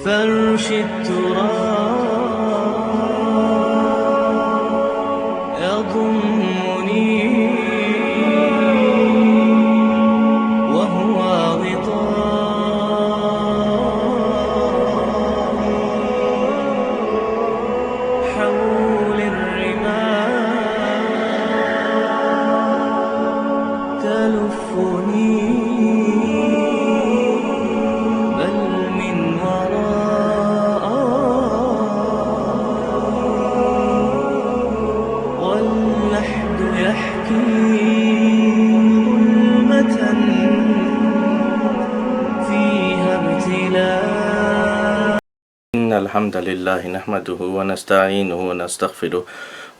فرش التراب يضمني وهو غطاء حول الرمال تلفني إن الحمد لله نحمده ونستعينه ونستغفره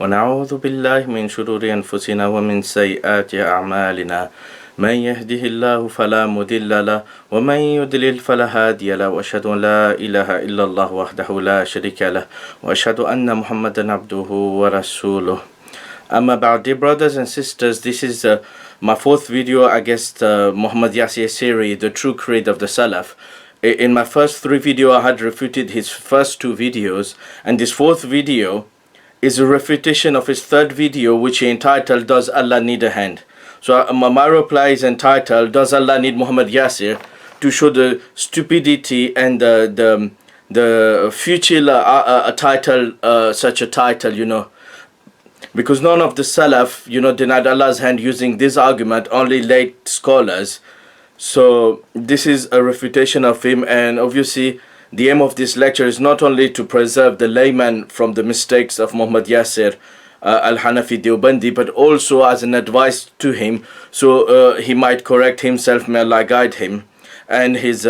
ونعوذ بالله من شرور أنفسنا ومن سيئات أعمالنا من يهده الله فلا مضل له ومن يضلل فلا هادي له وأشهد أن لا إله إلا الله وحده لا شريك له وأشهد أن محمدا عبده ورسوله. Amma بعد, dear brothers and sisters, this is my fourth video against Muhammad Yasir series, the true creed of the Salaf. In my first three videos, I had refuted his first two videos, and this fourth video is a refutation of his third video, which he entitled, Does Allah Need a Hand? So my reply is entitled, Does Allah Need Muhammad Yasir? To show the stupidity and the futile title, such a title, you know. Because none of the Salaf, you know, denied Allah's hand using this argument, only late scholars. So this is a refutation of him, and obviously the aim of this lecture is not only to preserve the layman from the mistakes of Muhammad Yasir al-Hanafi Deobandi, but also as an advice to him, so he might correct himself, may Allah guide him and his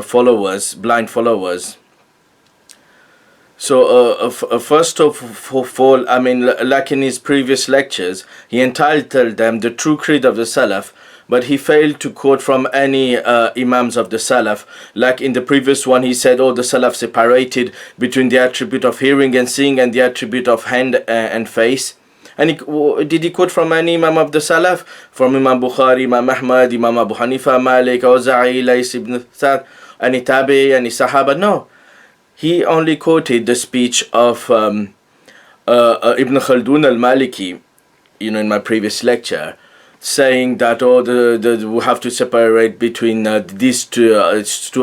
followers, blind followers. So first of all, I mean, like in his previous lectures, he entitled them the true creed of the Salaf, but he failed to quote from any Imams of the Salaf. Like in the previous one, he said, oh, the Salaf separated between the attribute of hearing and seeing and the attribute of hand and face. And did he quote from any Imam of the Salaf? From Imam Bukhari, Imam Ahmad, Imam Abu Hanifa, Malik, Awza'i, Lays ibn Sa'd, any Tabi, any Sahaba? No. He only quoted the speech of Ibn Khaldun al-Maliki, you know, in my previous lecture, saying that we have to separate between these two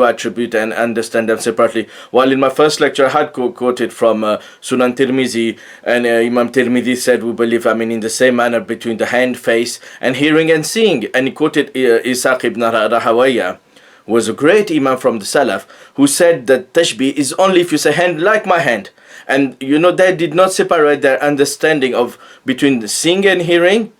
attributes and understand them separately. While in my first lecture I had quoted from Sunan Tirmizi, and Imam Tirmizi said we believe, I mean, in the same manner between the hand, face, and hearing and seeing. And he quoted Ishaq ibn Rahawayah, was a great Imam from the Salaf, who said that tashbih is only if you say hand like my hand. And you know, they did not separate their understanding of between the seeing and hearing,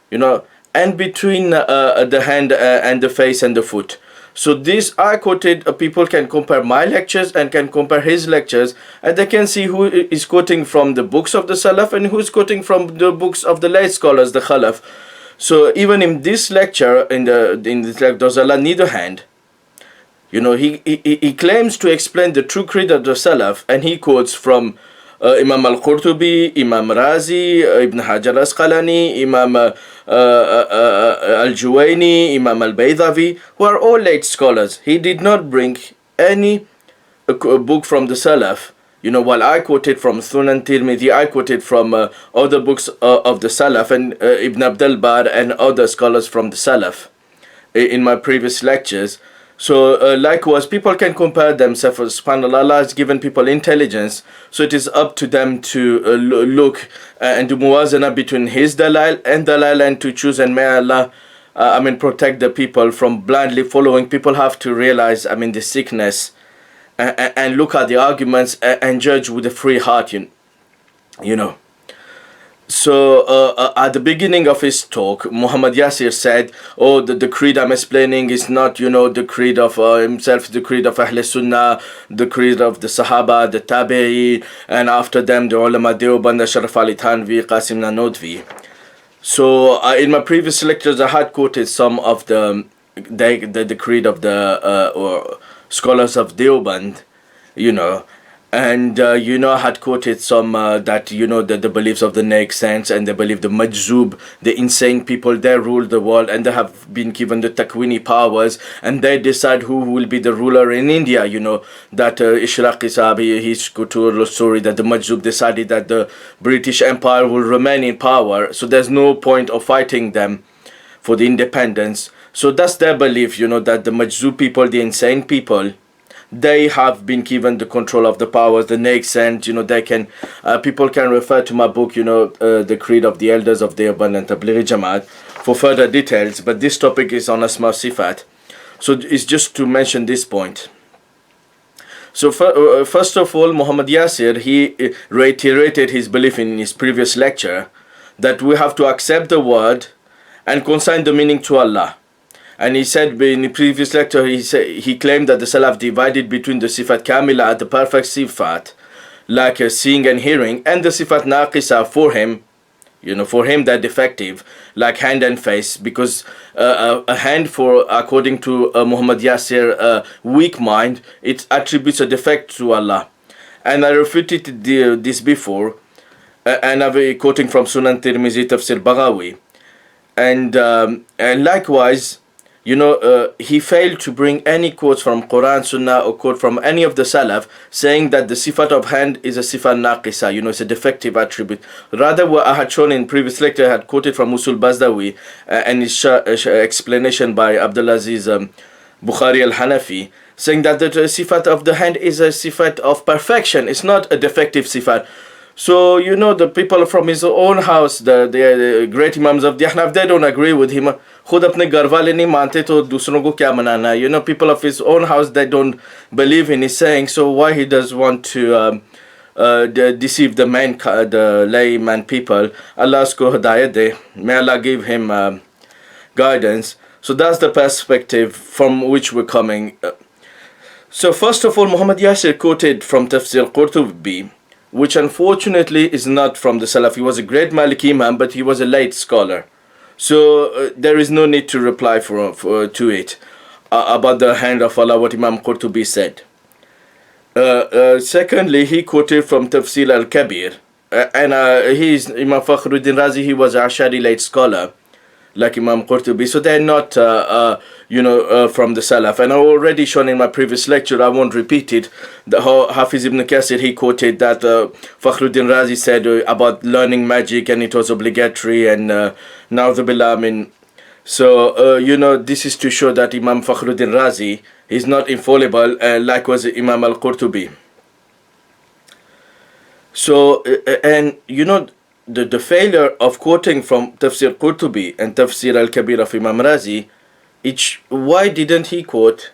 you know, and between the hand and the face and the foot. So this I quoted, people can compare my lectures and can compare his lectures, and they can see who is quoting from the books of the Salaf and who is quoting from the books of the late scholars, the Khalaf. So even in this lecture, in this lecture, Does Allah Need a Hand? You know, he claims to explain the true creed of the Salaf, and he quotes from Imam al-Qurtubi, Imam Razi, Ibn Hajar Asqalani, Imam al-Juwayni, Imam al-Baydawi, who are all late scholars. He did not bring any book from the Salaf. You know, while I quoted from Sunan Tirmidhi, I quoted from other books of the Salaf, and Ibn Abdul Bar and other scholars from the Salaf in my previous lectures. So likewise, people can compare themselves. SubhanAllah, Allah has given people intelligence, so it is up to them to look and do muwazana between his dalail and to choose, and may Allah protect the people from blindly following. People have to realize, I mean, the sickness and look at the arguments and judge with a free heart, you know. So at the beginning of his talk, Muhammad Yasir said, oh, the creed I'm explaining is not, you know, the creed of himself, the creed of Ahl Sunnah, the creed of the Sahaba, the Tabi'i, and after them the ulama Deoband, Ashraf Ali Thanvi, Qasim Nanodvi. So in my previous lectures I had quoted some of the creed of the scholars of Deoband, you know, and had quoted some that the beliefs of the Naik saints, and they believe the Majzub, the insane people, they rule the world, and they have been given the Takwini powers, and they decide who will be the ruler in India. That Ishraqi Sabi, he's told a story that the Majzub decided that the British Empire will remain in power, so there's no point of fighting them for the independence. So that's their belief, that the Majzub people, the insane people, they have been given the control of the powers, the Naik and they can, people can refer to my book, the Creed of the Elders of the Abundant Tablighi Jamaat for further details, but this topic is on Asma Sifat. So it's just to mention this point. So first of all, Muhammad Yasir, he reiterated his belief in his previous lecture that we have to accept the word and consign the meaning to Allah. And he said in the previous lecture, he claimed that the Salaf divided between the Sifat Kamila, the perfect Sifat, like seeing and hearing, and the Sifat Naqisa for him, for him they're defective, like hand and face, because a hand, for according to Muhammad Yasir, weak mind, it attributes a defect to Allah. And I refuted this before, and I'm quoting from Sunan Tirmizi Tafsir Baghawi. And likewise, he failed to bring any quotes from Quran, Sunnah, or quote from any of the Salaf saying that the Sifat of hand is a Sifat Naqisa, it's a defective attribute. Rather, what I had shown in previous lecture, I had quoted from Usul Bazdawi and his explanation by Abdulaziz Bukhari al-Hanafi, saying that the Sifat of the hand is a Sifat of perfection. It's not a defective Sifat. So, the people from his own house, the great Imams of the Ahnaf, they don't agree with him. खुद अपने घर वाले नहीं मानते तो दूसरों को क्या मनाना है? People of his own house, they don't believe in his saying, so why he does want to deceive the layman people? Allah usko hidayat de. May Allah give him guidance. So that's the perspective from which we're coming. So first of all, Muhammad Yasir quoted from Tafsir Qurtubi, which unfortunately is not from the Salaf. He was a great Maliki Imam, but he was a late scholar. So there is no need to reply to it about the hand of Allah, what Imam Qurtubi said. Secondly, he quoted from Tafsir al-Kabir, and Imam Fakhruddin Razi, he was an Ash'ari late scholar, like Imam Qurtubi, so they're not from the Salaf. And I already shown in my previous lecture, I won't repeat it, how Hafiz ibn Kathir, he quoted that Fakhruddin Razi said about learning magic, and it was obligatory, and na'udhu billah, so this is to show that Imam Fakhruddin Razi is not infallible, like was Imam al-Qurtubi. So and the failure of quoting from Tafsir Qurtubi and Tafsir al-Kabir of Imam Razi, why didn't he quote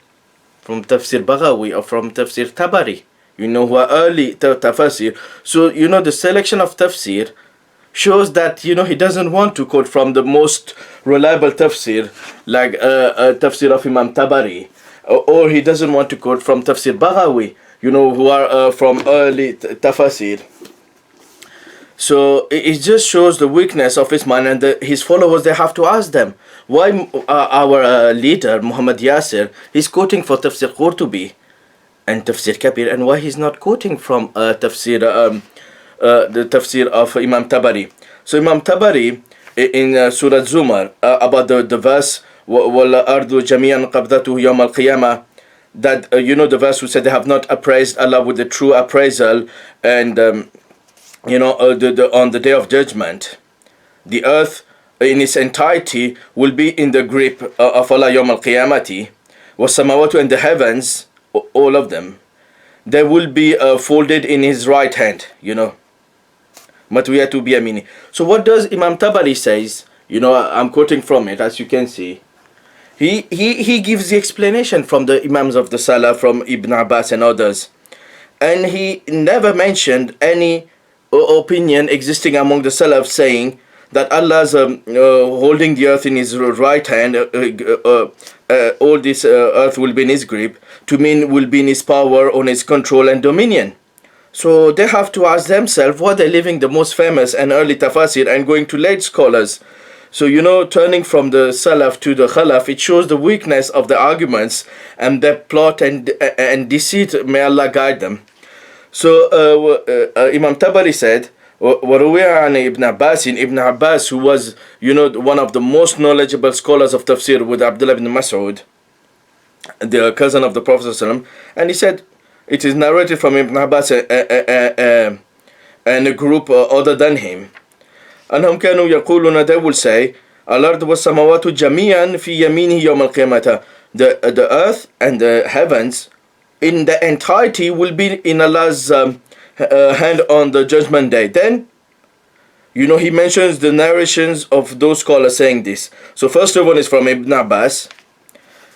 from Tafsir Baghawi or from Tafsir Tabari, who are early tafsir? So the selection of tafsir shows that he doesn't want to quote from the most reliable tafsir, like Tafsir of Imam Tabari, or he doesn't want to quote from Tafsir Baghawi, who are from early tafsir. So it just shows the weakness of his mind, and his followers, they have to ask them, why our leader, Muhammad Yasir, he's quoting for Tafsir Qurtubi and Tafsir Kabir, and why he's not quoting from the Tafsir of Imam Tabari. So Imam Tabari, in Surah Zumar, about the verse, وَالْأَرْضُ جَمِيعًا قَبْضَتُهُ يَوْمَ الْقِيَامَةِ, that, the verse who said they have not appraised Allah with the true appraisal, and on the day of judgment, the earth in its entirety will be in the grip of Allah Yawm al-Qiyamati, was-samawatu, and the heavens, all of them, they will be folded in his right hand, matwiyatu biyamini. So what does Imam Tabari says, I'm quoting from it, as you can see. He gives the explanation from the Imams of the Salaf, from Ibn Abbas and others, and he never mentioned any opinion existing among the Salaf saying that Allah's holding the earth in his right hand, all this earth will be in his grip, to mean will be in his power, on his control and dominion. So they have to ask themselves why they're leaving the most famous and early tafasir and going to late scholars. So turning from the Salaf to the Khalaf, it shows the weakness of the arguments and their plot and deceit. May Allah guide them. So Imam Tabari said, وروي عن ابن عباس, Ibn Abbas, who was, one of the most knowledgeable scholars of tafsir with Abdullah ibn Mas'ud, the cousin of the Prophet ﷺ, and he said, it is narrated from Ibn Abbas and a group other than him. أنهم كانوا يقولون, they will say, الأرض والسماوات جميعا في يمينه يوم القيامة. The earth and the heavens in the entirety will be in Allah's hand on the judgment day. Then, he mentions the narrations of those scholars saying this. So first one is from Ibn Abbas.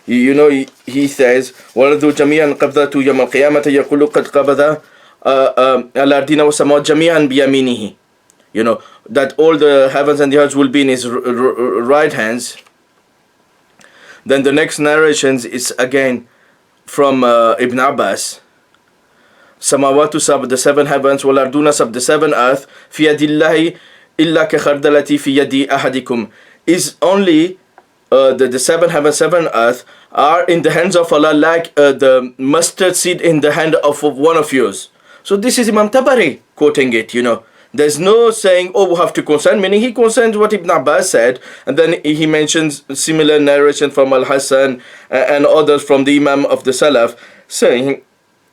He says, وَلَدُوا جَمِيعًا قَبْضَةُ يَوْمَ الْقِيَامَةِ يَقُولُ قَدْ قَبَضَ الْأَرْضِينَ وَالسَّمَاوَاتِ جَمِيعًا بِيَمِينِهِ. That all the heavens and the earth will be in his right hands. Then the next narrations is again from Ibn Abbas. Samawatu sab, the seven heavens, walarduna sab, the seven earth, fi yadillahi illa ka khardalati fi yadi ahadikum, is only the seven heavens, seven earth are in the hands of Allah like the mustard seed in the hand of one of yours. So this is Imam Tabari quoting it, There's no saying, we have to consent, meaning he consents what Ibn Abbas said, and then he mentions similar narration from Al-Hassan and others from the Imam of the Salaf, saying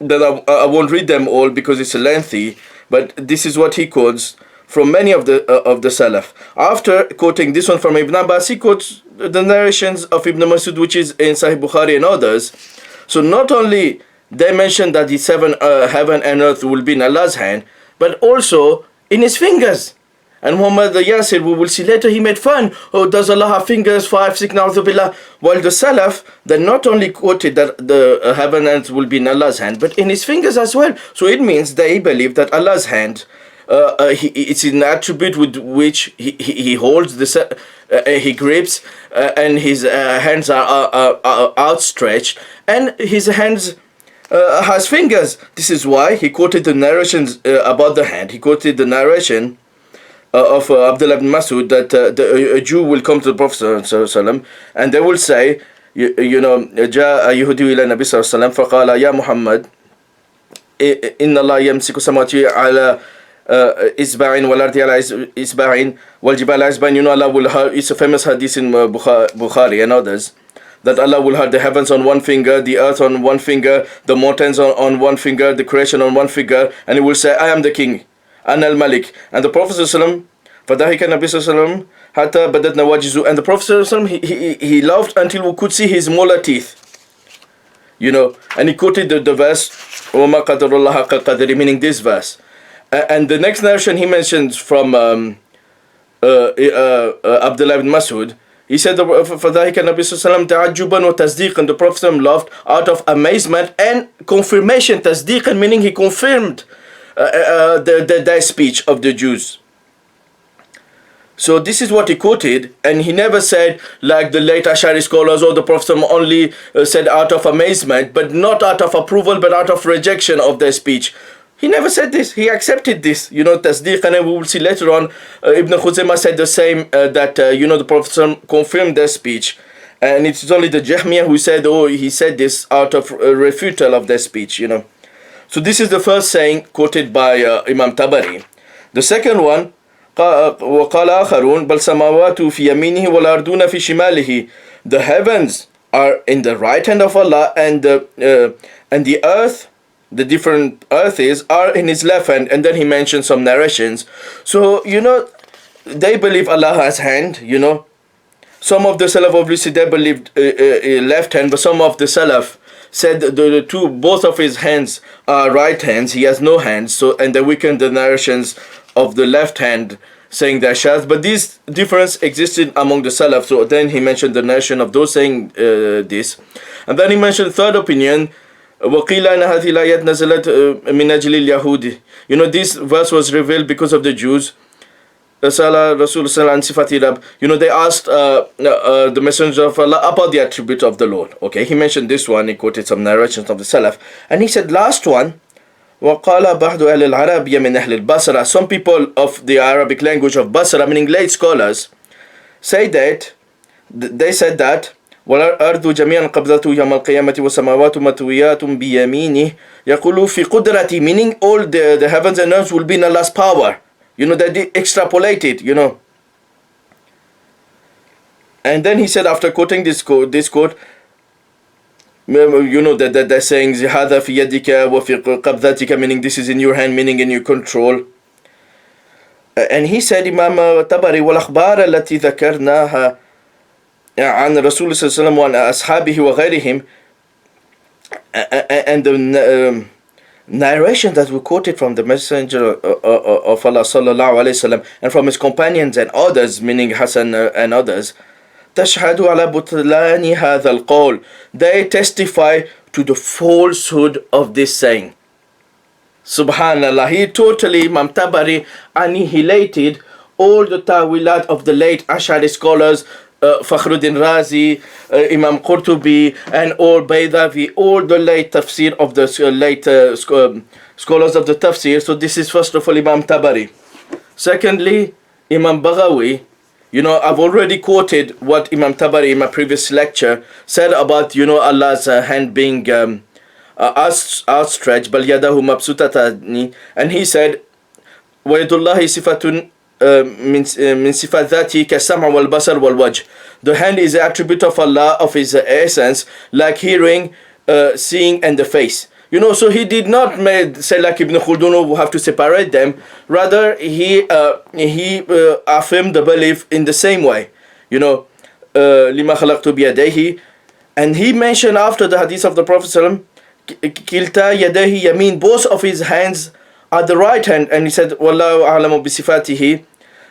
that I won't read them all because it's lengthy, but this is what he quotes from many of the Salaf. After quoting this one from Ibn Abbas, he quotes the narrations of Ibn Mas'ud, which is in Sahih Bukhari and others. So not only they mention that the seven heaven and earth will be in Allah's hand, but also in his fingers. And Muhammad Yasir, we will see later, he made fun. Does Allah have fingers? 5, 6, na'udhu billah. While the Salaf, they not only quoted that the heaven and earth will be in Allah's hand, but in his fingers as well. So it means they believe that Allah's hand, it's an attribute with which he holds, he grips, and his hands are outstretched, and his hands has fingers. This is why he quoted the narrations about the hand. He quoted the narration of Abdullah ibn Mas'ud that a Jew will come to the Prophet ﷺ, and they will say, جاء يهودي إلى النبي صلى الله عليه وسلم فقال يا محمد إن الله يمسك السماوات على إصبع والأرض على إصبع والجبال على إصبع. Allah will have, it's a famous hadith in Bukhari and others, that Allah will have the heavens on one finger, the earth on one finger, the mountains on one finger, the creation on one finger, and he will say, I am the king, Ana al-Malik. And the Prophet ﷺ, فَضَحِكَ النَّبِيُّ صَلَّى اللَّهُ عَلَيْهِ وَسَلَّمَ حَتَّى بَدَتْ نَوَاجِزُهُ. And the Prophet ﷺ, he laughed until we could see his molar teeth. And he quoted the verse, وَمَا قَدَرُ اللَّهَ حَقَّ قَدْرِهِ, meaning this verse. And the next narration he mentions from Abdullah ibn Mas'ud, he said, فَذَلِكَ النَّبِيُّ صَلَّى اللَّهُ عَلَيْهِ وَسَلَّمَ تَعَجُّبًا وَتَصْدِيقًا. The Prophet laughed out of amazement and confirmation. تَصْدِيقًا, meaning he confirmed their speech of the Jews. So this is what he quoted, and he never said, like the late Ash'ari scholars, the Prophet only said out of amazement, but not out of approval, but out of rejection of their speech. He never said this. He accepted this. Tasdeeq, and we will see later on, Ibn Khuzaymah said the same, that, the Prophet confirmed their speech. And it's only the Jahmiyyah who said, he said this out of refutal of their speech, So this is the first saying quoted by Imam Tabari. The second one, وَقَالَ آخَرُونَ بَلْ سَمَاوَاتُ فِي يَمِينِهِ وَالْأَرْضُونَ فِي شِمَالِهِ. The heavens are in the right hand of Allah, and the earth, the different earths, are in his left hand. And then he mentioned some narrations. So, they believe Allah has hand, Some of the Salaf obviously they believed left hand, but some of the Salaf said both of his hands are right hands. He has no hands. So, and they weakened the narrations of the left hand, saying they're shaz. But this difference existed among the Salaf. So then he mentioned the narration of those saying this. And then he mentioned the third opinion, وَقِيلَ أَنَ هَذِهِ الْآيَاتِ نَزَلَتْ مِنْ أَجْلِ الْيَهُودِ. This verse was revealed because of the Jews. They asked the Messenger of Allah about the attribute of the Lord. Okay, he mentioned this one. He quoted some narrations of the Salaf. And he said, last one, وَقَالَ بَعْضُ أَهْلِ الْعَرَبِيَّ مِنْ أَهْلِ الْبَصْرَةِ. Some people of the Arabic language of Basra, meaning late scholars, say that, they said that والأرض جميعا قبضته يوم القيامة والسماوات مطويات بيمينه يقول في قدرتي, meaning all the heavens and earth will be in Allah's power. You know, that they extrapolated, you know. And then he said, after quoting this quote, you know, that they're saying هذا في يدك وفي قبضتك, meaning this is in your hand, meaning in your control. And he said, Imam Tabari, والأخبار التي ذكرناها عن رسول صلى الله عليه وسلم وعن أصحابه وغيرهم, and the narration that we quoted from the Messenger of Allah sallallahu alaihi wasallam and from his companions and others, meaning Hassan and others, تشهد على بطلان هذا القول, they testify to the falsehood of this saying. Subhanallah, he totally, Imam Tabari, annihilated all the tawilat of the late Ash'ari scholars, Fakhruddin Razi, Imam Qurtubi, and all Baydavi, all the late tafsir of the late scholars of the tafsir. So this is first of all Imam Tabari. Secondly, Imam Baghawi. You know, I've already quoted what Imam Tabari in my previous lecture said about, you know, Allah's hand being outstretched, بل يده مبسوطتان, and he said, ويد الله صفة من صفات ذاته كالسمع والبصر والوجه. The hand is an attribute of Allah, of His essence, like hearing, seeing, and the face. You know, so he did not say like Ibn Khaldun, who have to separate them. Rather, he affirmed the belief in the same way. You know, لما خلقت بيديه, and he mentioned after the hadith of the Prophet ﷺ, كلتا يديه يمين, both of his hands are the right hand, and he said, والله أعلم بصفاته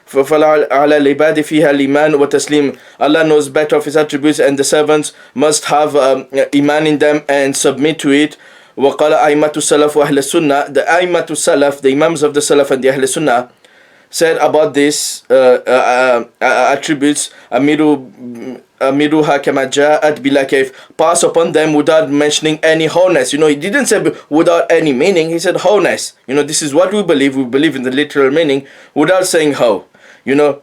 فَفَلَعَ عَلَى الْعِبَادِ فِيهَا الْإِيمَانُ وَتَسْلِيمُ. Allah knows better of His attributes, and the servants must have iman in them and submit to it. وَقَالَ أَئِمَّةُ السَّلَفُ وَأَهْلُ السُّنَّةِ. The A'immatu Salaf, the Imams of the Salaf and the Ahl Sunnah, said about this attributes, أَمِرُهَا كَمَا جَاءَتْ بِلَا كَيْفٍ. Pass upon them without mentioning any wholeness. You know, he didn't say without any meaning, he said wholeness. You know, this is what we believe in the literal meaning without saying how. You know,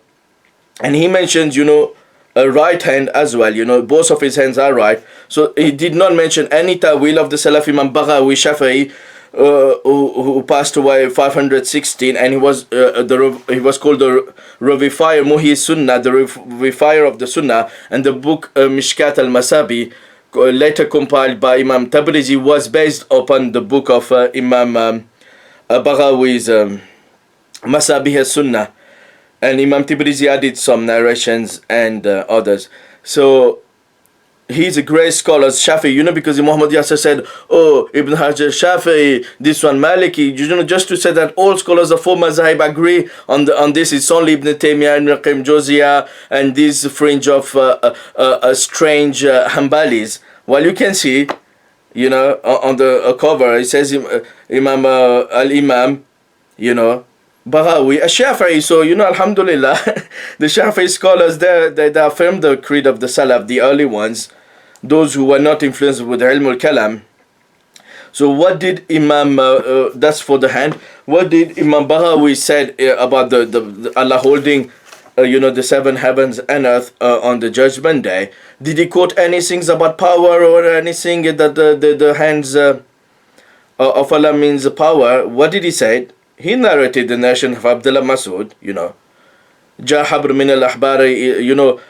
and he mentions, you know, a right hand as well. You know, both of his hands are right. So he did not mention any ta'wil of the Salaf. Imam Baghawi Shafi'i, who passed away 516, and he was called the Revifier Muhi Sunnah, the Revifier of the Sunnah, and the book Mishkat al-Masabi, later compiled by Imam Tabrizi, was based upon the book of Imam Baghawi's Masabi al-Sunnah. And Imam Tabrizi added some narrations and others. So he's a great scholar, Shafi'i, you know, because Muhammad Yasir said, oh, Ibn Hajar Shafi'i, this one Maliki, you know, just to say that all scholars of four mazahib agree on this. It's only Ibn Taymiyyah and Qayyim Jawziyah and this fringe of strange Hanbalis. Well, you can see, you know, on the cover, it says Imam al-Imam, you know, Baghawi, a Shafi'i. So, you know, alhamdulillah, the Shafi'i scholars, they affirm the creed of the Salaf, the early ones, those who were not influenced with ilm al-kalam. So what did Imam, that's for the hand, what did Imam Baghawi said about the Allah holding, you know, the seven heavens and earth on the judgment day? Did he quote anything about power or anything that the hands of Allah means power? What did he say? He narrated the narration of Abdullah Masud, you know, Ja Habr min al-Ahbari, you know,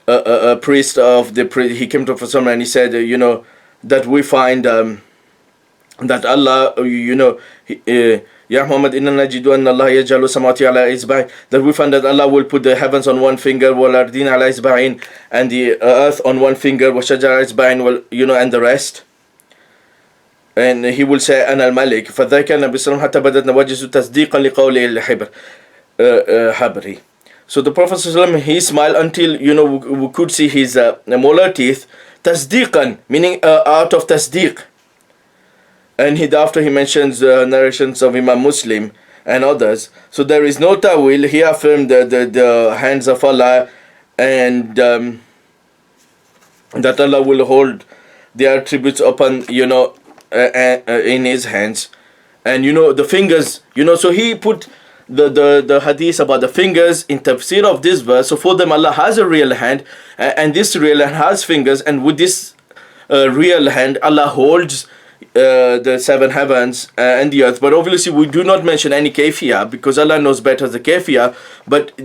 a priest of the he came to someone and he said, you know, that we find that Allah, you know, Ya Muhammad, inna najidu anna Allah yajalu samawati ala isba'in, that we find that Allah will put the heavens on one finger, wal ardina ala isba'in, and the earth on one finger, wa shajara isba'in, well, you know, and the rest. And he will say, Ana al-Malik. فَذَاكَ النَّبِي صلى الله عليه وسلم حَتَّى بَدَتْ نَوَاجِزُ تَصْدِيقًا لِقَوْلِهِ الْحَبْرِ. So the Prophet ﷺ, he smiled until, you know, we could see his molar teeth. Tasdiqan, meaning out of tasdiq. And after he mentions narrations of Imam Muslim and others. So there is no ta'wil. He affirmed the hands of Allah, and that Allah will hold the attributes upon, you know, in His hands. And, you know, the fingers, you know, so he put the hadith about the fingers in tafsir of this verse. So for them, Allah has a real hand, and this real hand has fingers, and with this real hand, Allah holds the seven heavens and the earth. But obviously we do not mention any kayfiyah, because Allah knows better the kayfiyah. But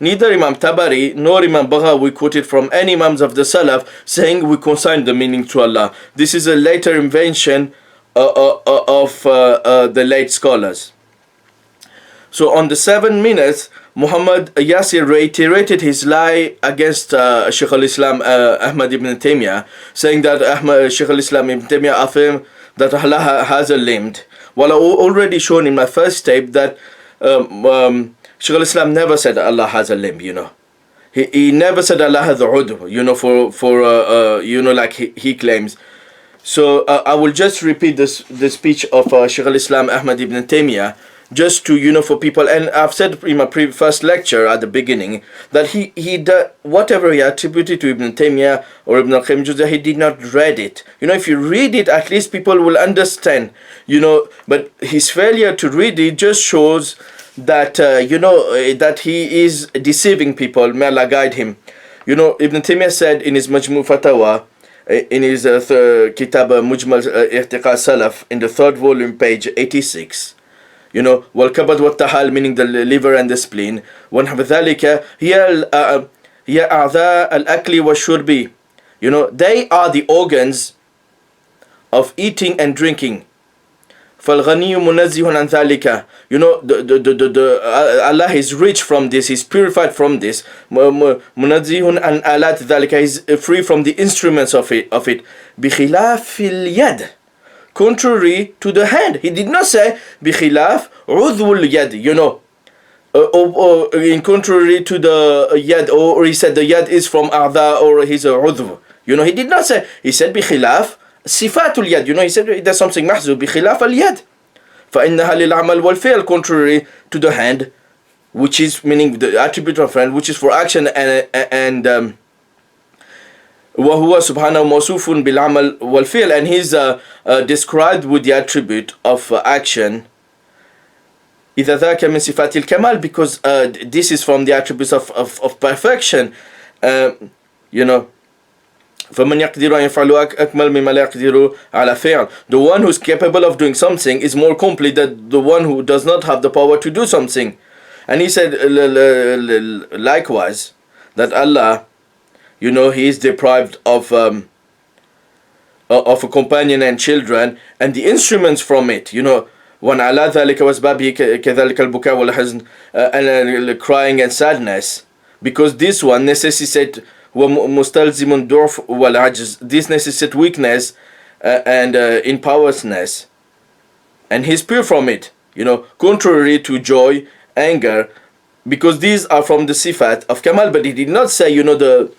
neither Imam Tabari nor Imam Baghawi quoted from any Imams of the Salaf saying we consign the meaning to Allah. This is a later invention of the late scholars. So on the 7 minutes, Muhammad Yasir reiterated his lie against Shaykh al-Islam Ahmad ibn Taymiyyah, saying that Shaykh al-Islam ibn Taymiyyah affirmed that Allah has a limb. Well, I already shown in my first tape that Shaykh al-Islam never said Allah has a limb, you know. He never said Allah has a udh, you know, for you know, like he claims. So I will just repeat the speech of Shaykh al-Islam Ahmad ibn Taymiyyah, just to, you know, for people. And I've said in my first lecture at the beginning that whatever he attributed to Ibn Taymiyyah or Ibn al-Qayyim Juzah, he did not read it. You know, if you read it, at least people will understand, you know. But his failure to read it just shows that, you know, that he is deceiving people. May Allah guide him. You know, Ibn Taymiyyah said in his Majmu' Fatawa, in his Kitab Mujmal I'tiqad Salaf, in the 3rd volume, page 86, you know, والكبد والطحال, meaning the liver and the spleen, ونحو ذلك هي أعضاء الأكل والشرب, you know, they are the organs of eating and drinking. فالغني منزه عن ذلك, you know, Allah is rich from this, he's purified from this. منزه عن آلات ذلك, he's free from the instruments of it. بخلاف اليد, contrary to the hand. He did not say بخلاف عضو اليد, you know, or in contrary to the yad, or he said the yad is from أعضاء or his عضو, you know. He did not say, he said بخلاف صفات اليد, you know. He said there's something محذوف بخلاف اليد فإنها للعمل والفعل, contrary to the hand, which is meaning the attribute of hand, which is for action, and وهو سبحانه موصوف بالعمل والفعل, and he's described with the attribute of action. إذا ذاك من صفات الكمال, because this is from the attributes of perfection, you know. فمن يقدر أن يفعل أكمل مما لا يقدر على فعل. The one who's capable of doing something is more complete than the one who does not have the power to do something. And he said likewise that Allah, you know, he is deprived of a companion and children and the instruments from it, you know. وَنْ عَلَى ذَلِكَ وَأَسْبَابِهِ كَذَلِكَ الْبُكَاءُ وَالْحَزْنُ, and crying and sadness, because this one necessitates وَمُسْتَلْزِمٌ ضُعْفٌ وَالْعَجْزُ, this necessitates weakness and impowerlessness, and he's pure from it, you know, contrary to joy, anger, because these are from the sifat of Kamal. But he did not say, you know, the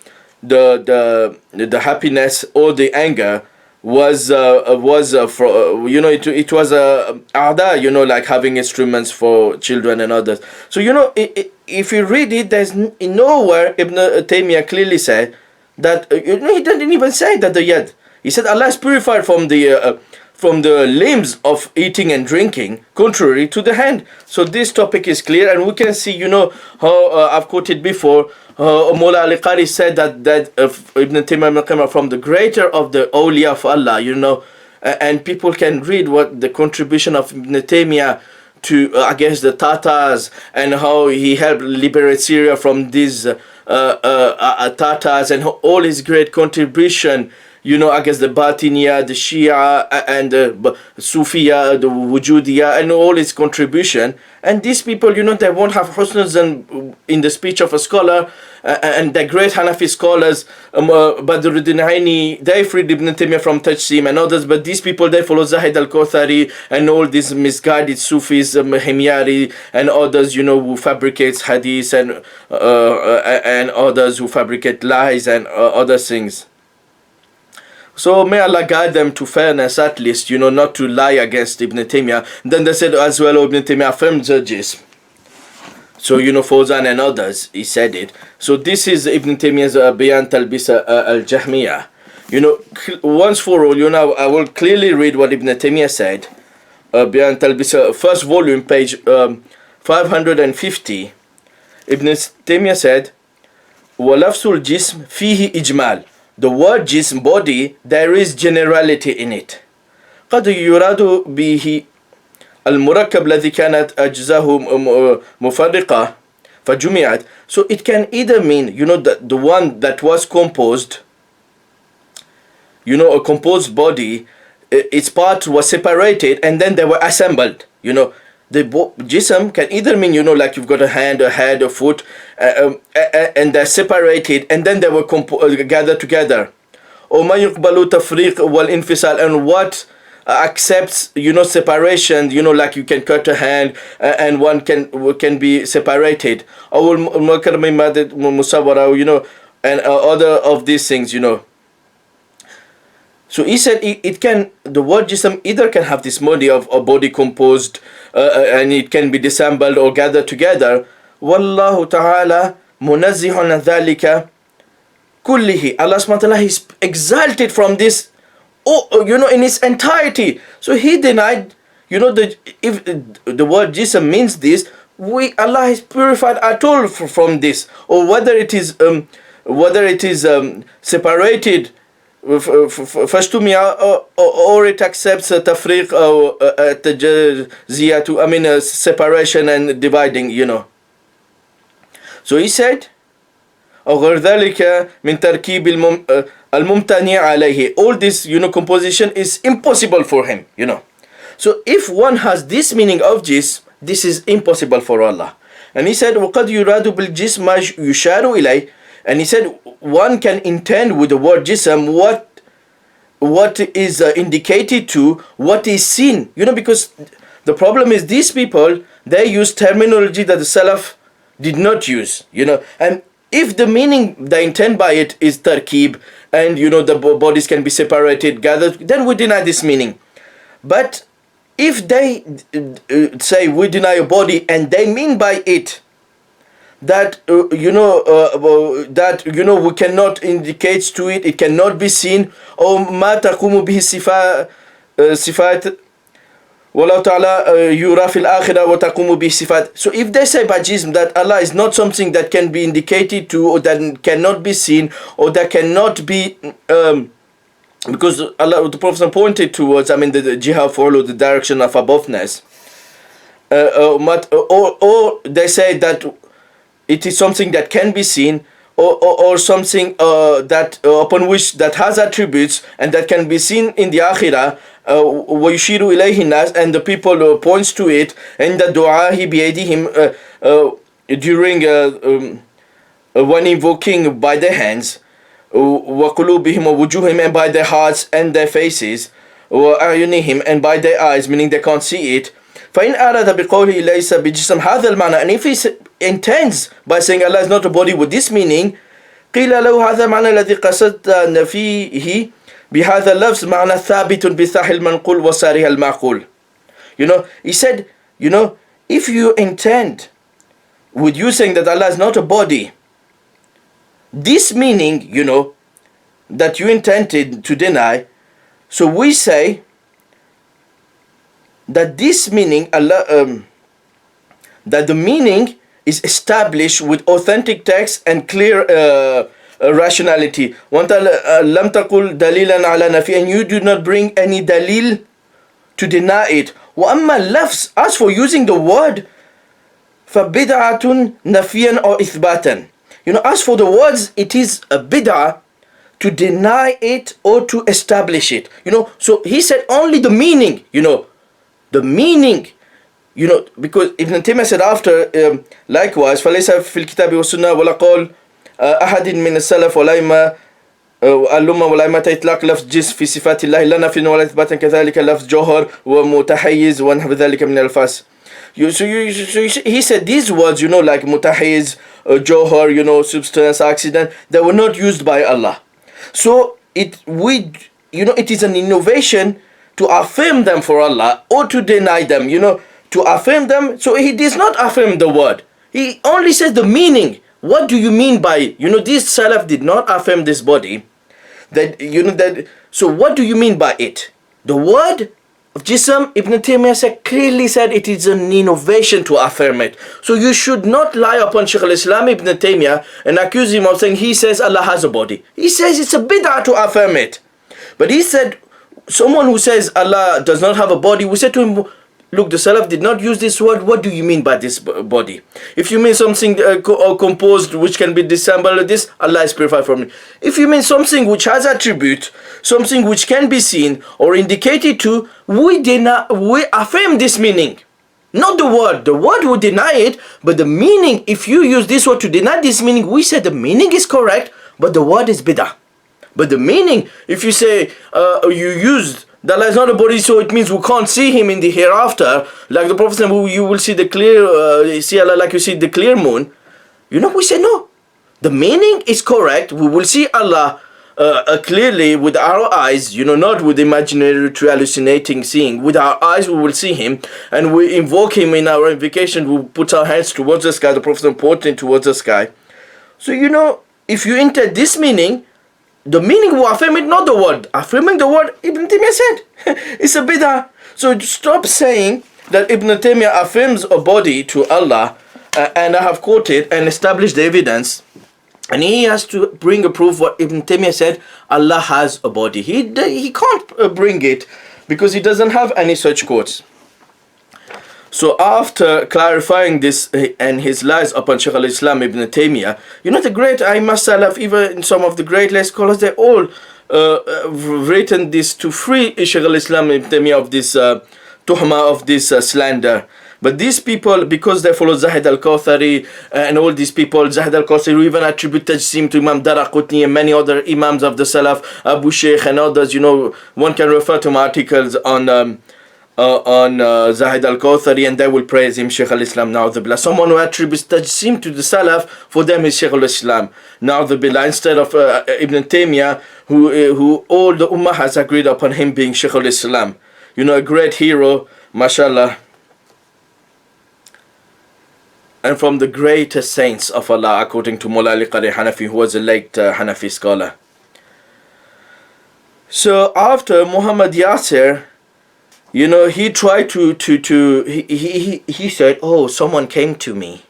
happiness or the anger was for, you know, it was a'da, you know, like having instruments for children and others. So, you know, if you read it, there's nowhere Ibn Taymiyyah clearly said that, you know, he didn't even say that the yad. He said Allah is purified from the limbs of eating and drinking, contrary to the hand. So this topic is clear, and we can see, you know, how I've quoted before, Mullah Ali Qari said that Ibn Taymiyyah from the greater of the awliya of Allah, you know, and people can read what the contribution of Ibn Taymiyyah to against the Tatars, and how he helped liberate Syria from these Tatars, and all his great contribution, you know, against the Batiniya, the Shia, and the Sufiya, the Wujudiya, and all its contribution. And these people, you know, they won't have husnuzan in the speech of a scholar, and the great Hanafi scholars, Badruddin Aini, they freed Ibn Taymiyyah from Tajsim and others, but these people, they follow Zahid al-Kawthari and all these misguided Sufis, Himyari, and others, you know, who fabricates hadith, and others who fabricate lies and other things. So may Allah guide them to fairness, at least, you know, not to lie against Ibn Taymiyyah. Then they said as well, Ibn Taymiyyah affirmed judges. So, you know, Fawzan and others, he said it. So this is Ibn Taymiyyah's Bayan Talbis al-Jahmiyyah. You know, once for all, you know, I will clearly read what Ibn Taymiyyah said. Bayan Talbis, first volume, page 550, Ibn Taymiyyah said, وَلَفْسُ الْجِسْمِ فِيهِ إِجْمَالِ. The word jism, body, there is generality in it. قد يراد به المركب الذي كانت أجزاه مفرقة فجمعت. So it can either mean, the one that was composed, a composed body, its parts were separated and then they were assembled. The jism can either mean, like you've got a hand, a head, a foot, and they're separated and then they were gathered together. Or ما يقبل تفريق والانفصال, and what accepts, separation, like you can cut a hand and one can be separated. Or and other of these things, So he said the word jism either can have this body of a body composed and it can be disassembled or gathered together. Wallahu ta'ala munazzihun an dhalika kullihi. Allah subhanahu wa ta'ala is exalted from this, in its entirety. So he denied, if the word jism means this, Allah is purified at all from this, or whether it is separated فاشتمع or it accepts تفريق أو تجزية, separation and dividing, So he said, أو غير ذلك من تركيب الممتنع عليه. All this, composition is impossible for him, So if one has this meaning of jism, this is impossible for Allah. And he said, وقد يراد بالجسم ما يشار إليه. And he said, one can intend with the word jism what is indicated to, what is seen. Because the problem is these people, they use terminology that the Salaf did not use. And if the meaning they intend by it is tarkib, and the bodies can be separated, gathered, then we deny this meaning. But if they say we deny a body and they mean by it that we cannot indicate to it, it cannot be seen, or ما تقوم به صفات والله تعالى يرى في الآخرة وتقوم به صفات. So if they say by jism that Allah is not something that can be indicated to, or that cannot be seen, or that cannot be because Allah, the Prophet pointed towards, the jihad follow the direction of aboveness, or they say that it is something that can be seen, or something that upon which that has attributes and that can be seen in the akhirah. وَيُشِيرُ إِلَيْهِ النَّاسِ, and the people points to it, and the du'ahi بِيَدِهِمْ during when invoking by their hands, وَقُلُوبِهِمْ وَوُجُوهِمْ, and by their hearts and their faces, وَأَعْيُنِهِمْ, and by their eyes, meaning they can't see it. فَإِنْ أَرَدَ بِقَوْلِهِ لَيْسَ بِجِسْمٍ هَذَا الْمَعْنَى, and if he intends by saying Allah is not a body with this meaning, قِيلَ لَهُ هَذَا الْمَعْنَى الَّذِي قَصَدْتَ نَفِيهِ بهذا اللفظ معنى ثابت بصح المنقول وصارح المعقول. He said, if you intend with you saying that Allah is not a body, this meaning, that you intended to deny, so we say that this meaning, Allah, that the meaning is established with authentic text and clear rationality. لم تقل دليلا على نفي, and you do not bring any dalil to deny it. وأما اللفظ, as for using the word, فبدعة نفيا أو إثباتا. As for the words, it is a bid'ah to deny it or to establish it. So he said only the meaning. The meaning. Because Ibn Taymiyyah said after, likewise, فليس في الكتاب والسنة ولا قول أحد من السلف ولا إما الأمة ولا إما إطلاق لفظ جسم في صفات الله لا نفي ولا إثبات، كذلك لفظ جوهر ومتحيز ونحو ذلك من الألفاظ. So he said these words, like mutahiz, johar, substance, accident, they were not used by Allah. So it is an innovation to affirm them for Allah or to deny them, to affirm them. So he does not affirm the word. He only says the meaning. What do you mean by, this Salaf did not affirm this body. So what do you mean by it? The word Jism, Ibn Taymiyyah clearly said it is an innovation to affirm it. So you should not lie upon Shaykh al-Islam Ibn Taymiyyah and accuse him of saying he says Allah has a body. He says it's a bid'ah to affirm it. But he said, someone who says Allah does not have a body, we said to him, look, the Salaf did not use this word. What do you mean by this body? If you mean something composed which can be dissembled, this, Allah is purified from it. If you mean something which has attribute, something which can be seen or indicated to, we affirm this meaning. Not the word. The word would deny it, but the meaning, if you use this word to deny this meaning, we said the meaning is correct, but the word is bid'ah. But the meaning, if you say you used that Allah is not a body, so it means we can't see him in the hereafter, like the Prophet said, you will see the clear, see Allah like you see the clear moon. You know, we say no. The meaning is correct. We will see Allah clearly with our eyes, you know, not with imaginary hallucinating seeing. With our eyes we will see him, and we invoke him in our invocation. We put our hands towards the sky, the Prophet pointing towards the sky. So, you know, if you enter this meaning, the meaning we affirm it, not the word. Affirming the word, Ibn Taymiyyah said, it's a bid'ah. So stop saying that Ibn Taymiyyah affirms a body to Allah, and I have quoted and established the evidence. And he has to bring a proof what Ibn Taymiyyah said, Allah has a body. He can't bring it because he doesn't have any such quotes. So after clarifying this and his lies upon Shaykh al-Islam Ibn Taymiyyah, you know, the great Aimma Salaf, even some of the great scholars, they all written this to free Shaykh al-Islam Ibn Taymiyyah of this tuhma, of this slander. But these people, because they follow Zahid al-Kawthari and all these people, Zahid al-Kawthari who even attribute Tajsim to Imam Daraqutni and many other Imams of the Salaf, Abu Shaykh and others, you know, one can refer to my articles on Zahid al-Kawthari and they will praise him, Shaykh al-Islam, na'udhu. Someone who attributes Tajsim to the Salaf, for them is Shaykh al-Islam, na'udhu, instead of Ibn Taymiyyah, who all the Ummah has agreed upon him being Shaykh al-Islam. You know, a great hero, mashallah. And from the greatest saints of Allah, according to Mullah Ali Qari Hanafi, who was a late Hanafi scholar. So after Muhammad Yasir, you know, he tried he said, oh, someone came to me.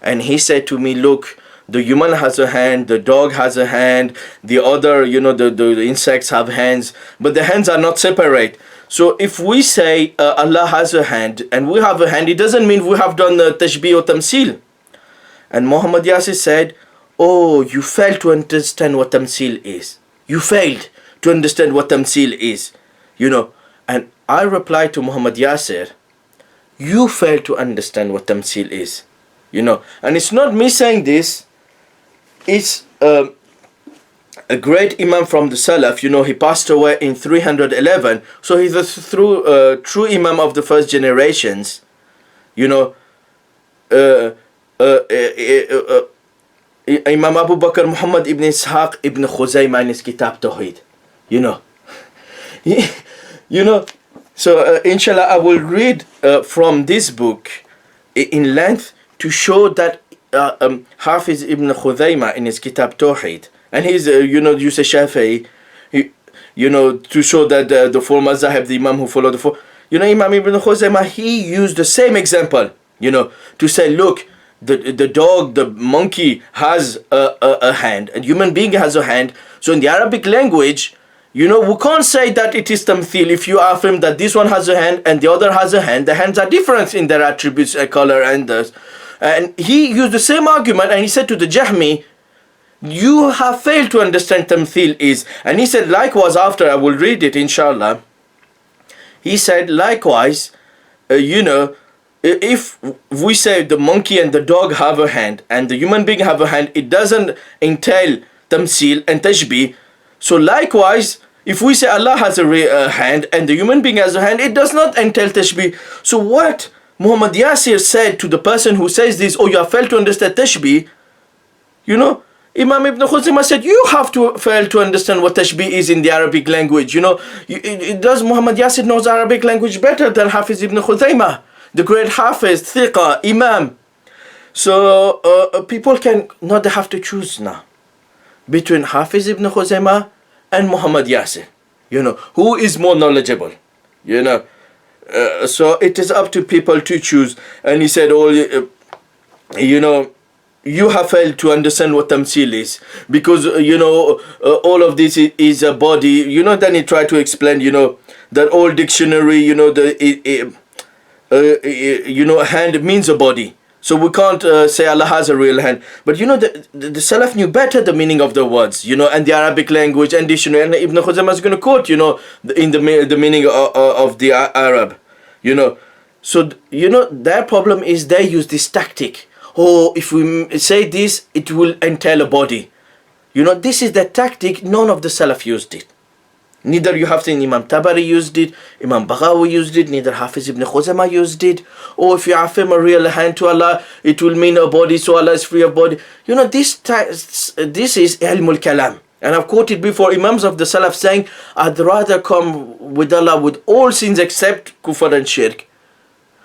And he said to me, look, the human has a hand, the dog has a hand, the other, you know, the insects have hands, but the hands are not separate. So if we say Allah has a hand and we have a hand, it doesn't mean we have done tashbih or tamsil. And Muhammad Yasir said, oh, you failed to understand what tamsil is. You failed to understand what tamsil is. You know, and I replied to Muhammad Yasir, you failed to understand what tamsil is. You know, and it's not me saying this, it's a great Imam from the Salaf. You know, he passed away in 311, so he's a true Imam of the first generations. You know, Imam Abu Bakr Muhammad ibn Ishaq ibn Khuzaymah in his Kitab Tawheed. You know, you know, so inshallah I will read from this book in length to show that Hafiz ibn Khuzaymah in his Kitab Tawheed, and he's you know, you say Shafi'i, you know, to show that the four mazahib, the Imam who followed the four, you know, Imam ibn Khuzaymah, he used the same example, you know, to say, look, the dog, the monkey has a hand, a human being has a hand. So in the Arabic language, you know, we can't say that it is tamthil if you affirm that this one has a hand and the other has a hand. The hands are different in their attributes, color and this. And he used the same argument, and he said to the Jahmi, you have failed to understand tamthil is. And he said likewise, after I will read it inshallah, he said likewise, you know, if we say the monkey and the dog have a hand and the human being have a hand, it doesn't entail tamthil and tashbih. So likewise, if we say Allah has a hand and the human being has a hand, it does not entail tashbih. So what Muhammad Yasir said to the person who says this, oh, you have failed to understand tashbih, you know, Imam Ibn Khuzaymah said, you have to fail to understand what tashbih is in the Arabic language. You know, does Muhammad Yasir knows Arabic language better than Hafiz Ibn Khuzaymah, the great Hafiz, Thiqa, Imam. So people can, not they have to choose now between Hafiz Ibn Khuzaymah and Muhammad Yasir. You know, who is more knowledgeable? you know. So it is up to people to choose. And he said, oh, you know, you have failed to understand what tamsil is, because all of this is a body, then he tried to explain, that old dictionary, hand means a body. So we can't say Allah has a real hand. But the Salaf knew better the meaning of the words, and the Arabic language and dictionary. And Ibn Khuzaymah is going to quote, in the meaning of the Arab, So, their problem is they use this tactic. Oh, if we say this, it will entail a body. This is the tactic. None of the Salaf used it. Neither you have seen Imam Tabari used it, Imam Baghawi used it, neither Hafiz ibn Khuzaymah used it. Or if you affirm a real hand to Allah, it will mean a body, so Allah is free of body. This is ilmul kalam. And I've quoted before Imams of the Salaf saying, I'd rather come with Allah with all sins except kufr and shirk,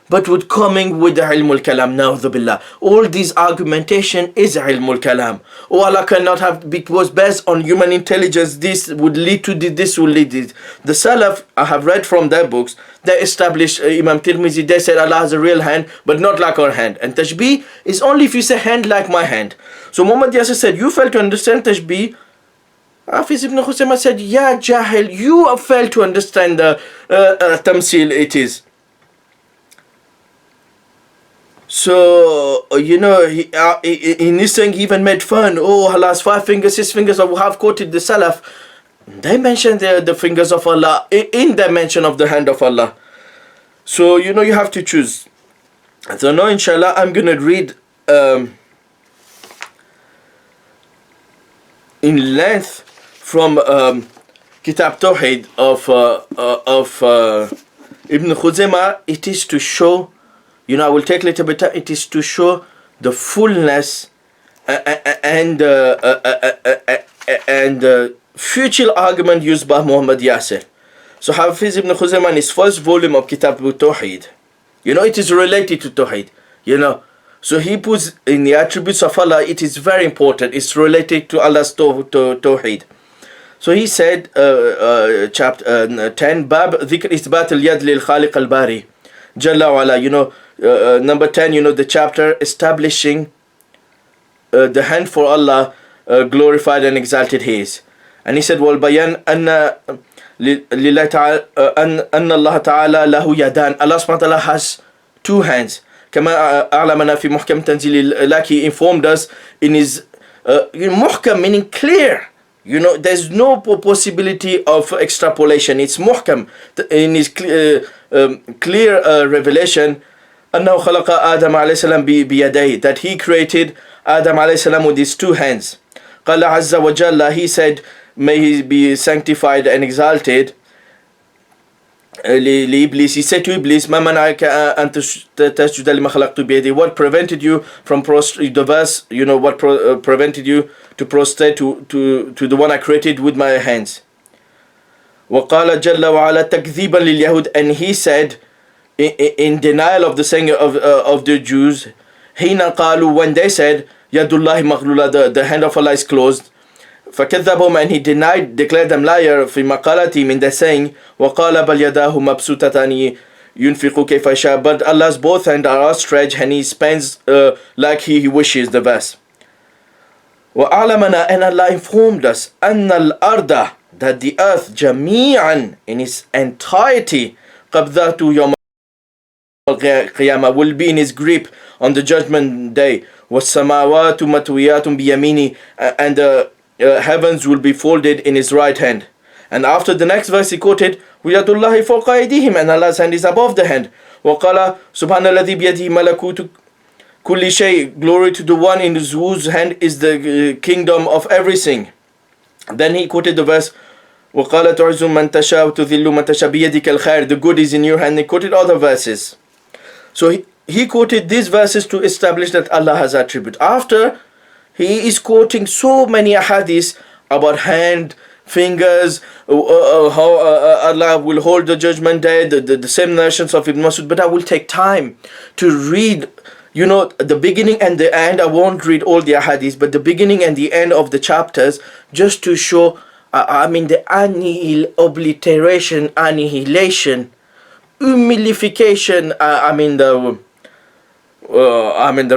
but with coming with the ilmul kalam, na'udhu billah. All this argumentation is ilmul kalam. Oh, Allah cannot have, because based on human intelligence, this would lead to this will lead to this. The Salaf, I have read from their books, they established, Imam Tirmizi, they said Allah has a real hand, but not like our hand. And tashbih is only if you say hand like my hand. So Muhammad Yasir said, you failed to understand tashbih. Hafiz ibn Khuzaymah said, yeah, Jahil, you failed to understand the tamsil it is. So, in this thing he even made fun. Oh, Allah has 5 fingers, 6 fingers. I have quoted the Salaf. They mentioned the fingers of Allah in the mention of the hand of Allah. So, you have to choose. So now, inshallah, I'm going to read in length from Kitab Tawheed of Ibn Khuzaymah. It is to show, I will take a little bit time. It is to show the fullness and future argument used by Muhammad Yasir. So Hafiz ibn Khuzaymah in his first volume of Kitab Tawheed, it is related to Tawheed, So he puts in the attributes of Allah, it is very important. It's related to Allah's Tawheed. So he said, chapter 10, Bab Dhikr Isbat al-Yad lil Khaliq al-Bari. Jalla wa ala, number 10, the chapter establishing the hand for Allah, glorified and exalted He is. And he said, وَالْبَيَانْ أَنَّ Allah Ta'ala lahu yadan. Allah subhanahu wa ta'ala has 2 hands. كما أعلمنا في محكم تنزيل, like he informed us in his muhkam, meaning clear. There's no possibility of extrapolation. It's muhkam in his clear revelation. أنه خلق آدم عليه السلام بيديه, that he created Adam عليه السلام with his 2 hands. قال عز وجل, he said, may he be sanctified and exalted. لإبليس, he said to Iblis, ما منعك أن تسجد لما خلقت بيدي. What prevented you from prostrate, the verse, what prevented you to prostrate to the one I created with my hands. وقال جل وعلا تكذيبا لليهود, and he said in denial of the saying of the Jews, حين قالوا, when they said, يد الله مغلولة, the hand of Allah is closed. فكذبهم, and he declared them liar في مقالتهم, in their saying, وقال بل يداه مبسوطتان ينفق كيف يشاء, but Allah's both hands are outstretched and he spends like he wishes, the verse. وأعلمنا, and Allah informed us, أن الأرض, that the earth جميعا, in its entirety, قبضته يوم القيامة, will be in his grip on the judgment day. والسماوات مطويات بيمينه, and the heavens will be folded in his right hand. And after the next verse he quoted, وَيَدُ اللَّهِ فَوْقَ أَيْدِيهِمْ, and Allah's hand is above the hand. وَقَالَ سُبْحَانَ الَّذِي بِيَدِهِ مَلَكُوتُ كُلِّ شَيْءٍ, glory to the one in whose hand is the kingdom of everything. Then he quoted the verse, وَقَالَ تُعِزُّ مَنْ تَشَاءُ وَتُذِلُّ مَنْ تَشَاءُ بِيَدِكَ الْخَيْرُ, the good is in your hand. He quoted other verses. So he quoted these verses to establish that Allah has attribute. After, he is quoting so many ahadith about hand, fingers, how Allah will hold the judgment day, the same narrations of Ibn Masud. But I will take time to read, the beginning and the end. I won't read all the ahadith, but the beginning and the end of the chapters, just to show, the annihilation humilification, the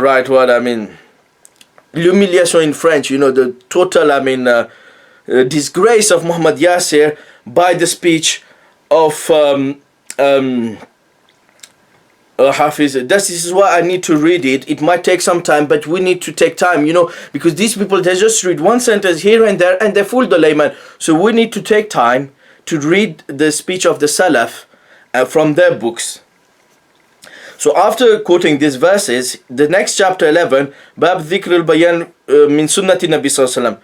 right word, l'humiliation in French, the total, disgrace of Muhammad Yasir by the speech of Hafiz. This is why I need to read it. It might take some time, but we need to take time, because these people, they just read one sentence here and there and they fool the layman. So we need to take time to read the speech of the Salaf from their books. So after quoting these verses, the next chapter 11, Bab Dhikr al-Bayan min Sunnati Nabi Sallallahu Alaihi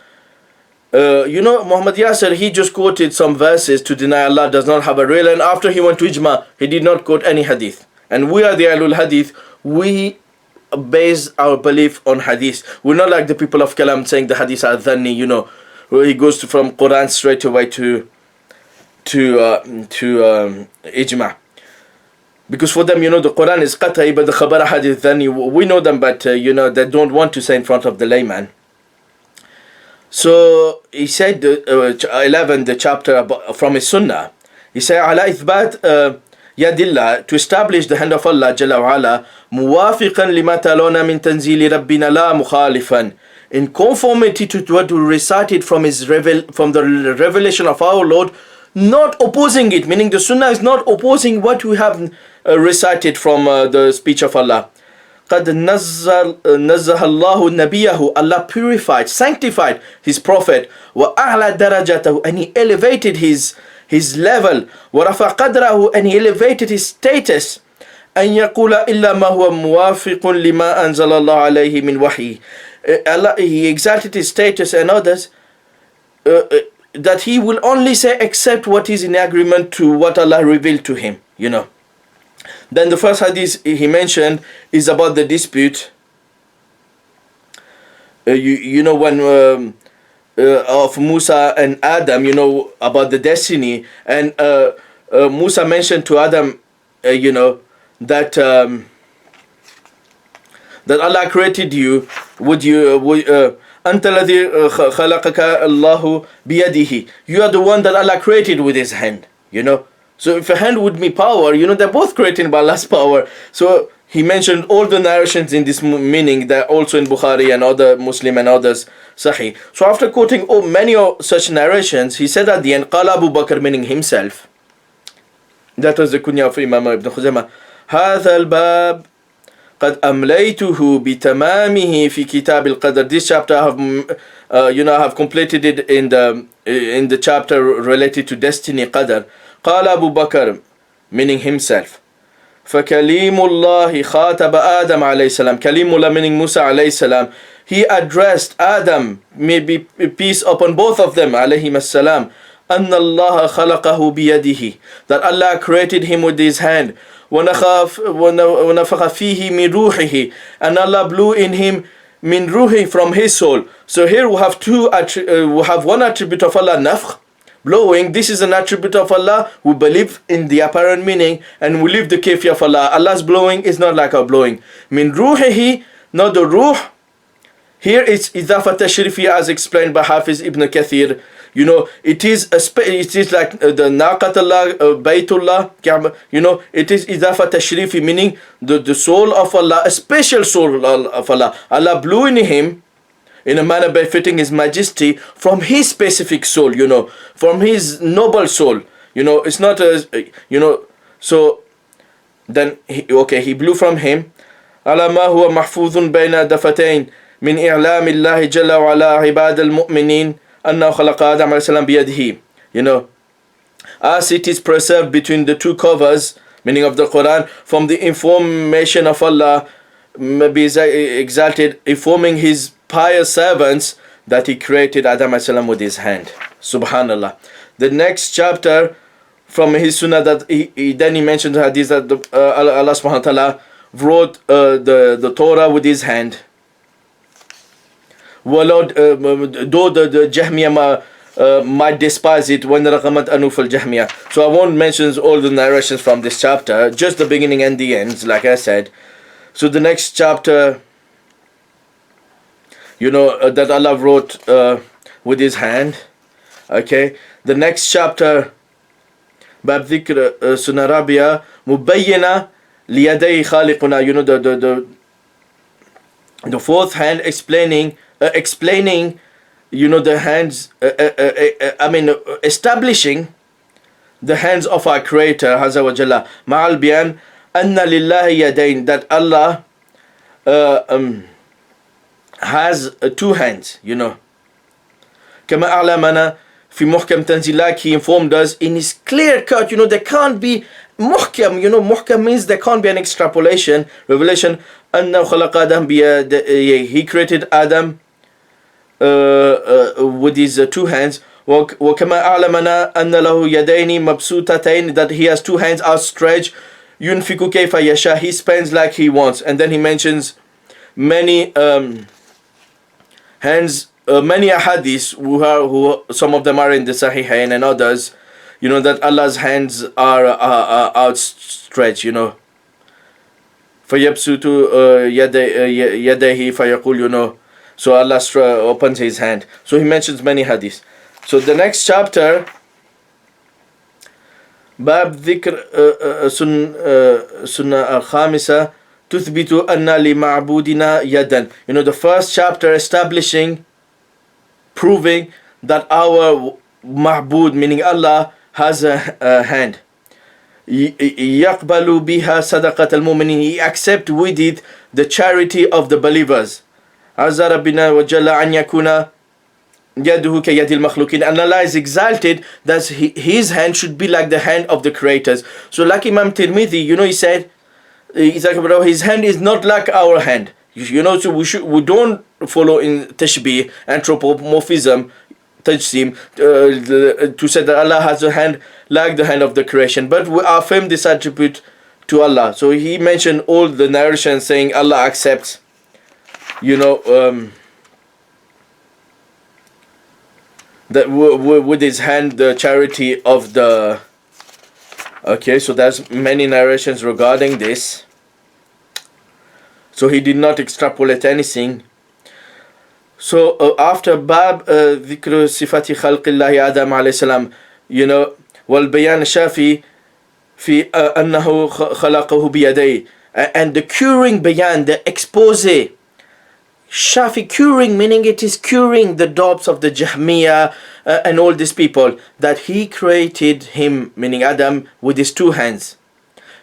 Wasallam. Muhammad Yasir, he just quoted some verses to deny Allah does not have a real, and after he went to Ijma, he did not quote any hadith. And we are the Ahlul Hadith. We base our belief on hadith. We're not like the people of Kalam saying the hadith are dhanni, where he goes from Quran straight away to Ijma. Because for them, the Quran is qat'i, but the khabar hadith dhanni, we know them, but they don't want to say in front of the layman. So he said 11, the chapter from his sunnah, he said ala ithbat yadillah, to establish the hand of Allah Jalla wa Ala, muwafiqan lima talona min tanzili rabbina la mukhalifan, in conformity to what we recited from the revelation of our Lord, not opposing it, meaning the sunnah is not opposing what we have recited from the speech of Allah. قَدْ نَزَّهَ اللَّهُ نَبِيَهُ, Allah purified, sanctified his prophet, وَأَعْلَى دَرَجَتَهُ, and he elevated his level, وَرَفَى قَدْرَهُ, and he elevated his status, أَنْ يَقُولَ إِلَّا مَا هُوَ مُوَافِقٌ لِمَا أَنزَلَ اللَّهُ عَلَيْهِ مِنْ وَحْيِهِ. Allah, he exalted his status and others, that he will only say except what is in agreement to what Allah revealed to him, Then the first hadith he mentioned is about the dispute. When of Musa and Adam, about the destiny, and Musa mentioned to Adam, that Allah created you. أنت الذي خلقك الله بيده. You are the one that Allah created with his hand, So if a hand would be power, they're both created by Allah's power. So he mentioned all the narrations in this meaning that also in Bukhari and other Muslim and others Sahih. So after quoting many such narrations, he said at the end, Qala Abu Bakr, meaning himself. That was the kunya of Imam Ibn Khuzaymah. هذا الباب قد أمليته بتمامه في كتاب القدر. This chapter I have completed it in the chapter related to destiny qadr. قال أبو بكر, meaning himself. فكليم الله خاطب آدم عليه السلام. Kalimullah, meaning Musa عليه السلام. He addressed Adam, may be peace upon both of them, عليهما السلام. أن الله خلقه بيده, that Allah created him with his hand. ونفخ فيه من روحه, and Allah blew in him min ruhi, from his soul. So here we have we have one attribute of Allah, nafkh, blowing. This is an attribute of Allah. We believe in the apparent meaning and we leave the kayfiyah of Allah. Allah's blowing is not like our blowing. Min ruhihi, not the ruh. Here it's idafat tashrifi, as explained by Hafiz Ibn Kathir. It is like the naqatullah, baytullah, it is idafat tashrifi, meaning the soul of Allah, a special soul of Allah. Allah blew in him in a manner befitting his majesty from his specific soul, from his noble soul. It's not so then he blew from him. Ala ma huwa mahfuzun bayna dafatayn min i'lam Allah jalla wa ala ibad al-mu'minin anna khalaqa Adam alayhi salam biyadihi. As it is preserved between the two covers, meaning of the Quran, from the information of Allah, be exalted, informing his pious servants that he created Adam alayhi salam with his hand. Subhanallah. The next chapter from his sunnah, that he mentioned the hadith that Allah subhanahu wa ta'ala wrote the Torah with his hand. Though the Jahmiyyah might despise it, when raqamat anuf al-Jahmiyyah. So I won't mention all the narrations from this chapter, just the beginning and the ends, like I said. So the next chapter, that Allah wrote with his hand. Okay, the next chapter, Bab Dhikr Sunnah Rabia مبينة ليدي خالقنا. You know, the fourth hand explaining, you know, the hands, establishing the hands of our Creator Azza wa Jalla. Ma'al biyan anna lillahi yadayn, that Allah has two hands, you know. Kama a'lamana fi muhkam tanzil, like he informed us in his clear cut, you know, there can't be muhkam, you know, muhkam means there can't be an extrapolation, revelation. Anna khalaqa Adam he created Adam with his two hands. وكما أعلمنا أن له يدين مبسوطتين, that he has two hands outstretched. ينفق كيف يشاء, he spends like he wants. And then he mentions many hands, many ahadiths who some of them are in the Sahihain and others, you know, that Allah's hands are outstretched, you know. فيبسط يديه فيقول, you know, so Allah opens his hand. So he mentions many hadiths. So the next chapter, باب ذكر سنة الخامسة تثبت أن لمعبودنا يدا. You know, the first chapter establishing, proving that our ma'bud, meaning Allah, has a hand. يقبل بها صدقة المؤمنين, he accept with it the charity of the believers. عز ربنا وجل أن يكون يده كيد المخلوقين, and Allah is exalted that his hand should be like the hand of the creators. So like Imam Tirmidhi, you know, he said, his hand is not like our hand, you know. So we don't follow in tashbih, anthropomorphism, tajsim, to say that Allah has a hand like the hand of the creation, but we affirm this attribute to Allah. So he mentioned all the narrations saying Allah accepts, you know, that with his hand the charity of the. Okay, so there's many narrations regarding this. So he did not extrapolate anything. So after Bab ذكر صفات خلق الله آدم عليه السلام, you know, والبيان الشافي في أنه خلقه بيديه, and the curing bayan, the expose, Shafi curing, meaning it is curing the doubts of the Jahmiyyah and all these people, that he created him, meaning Adam, with his two hands.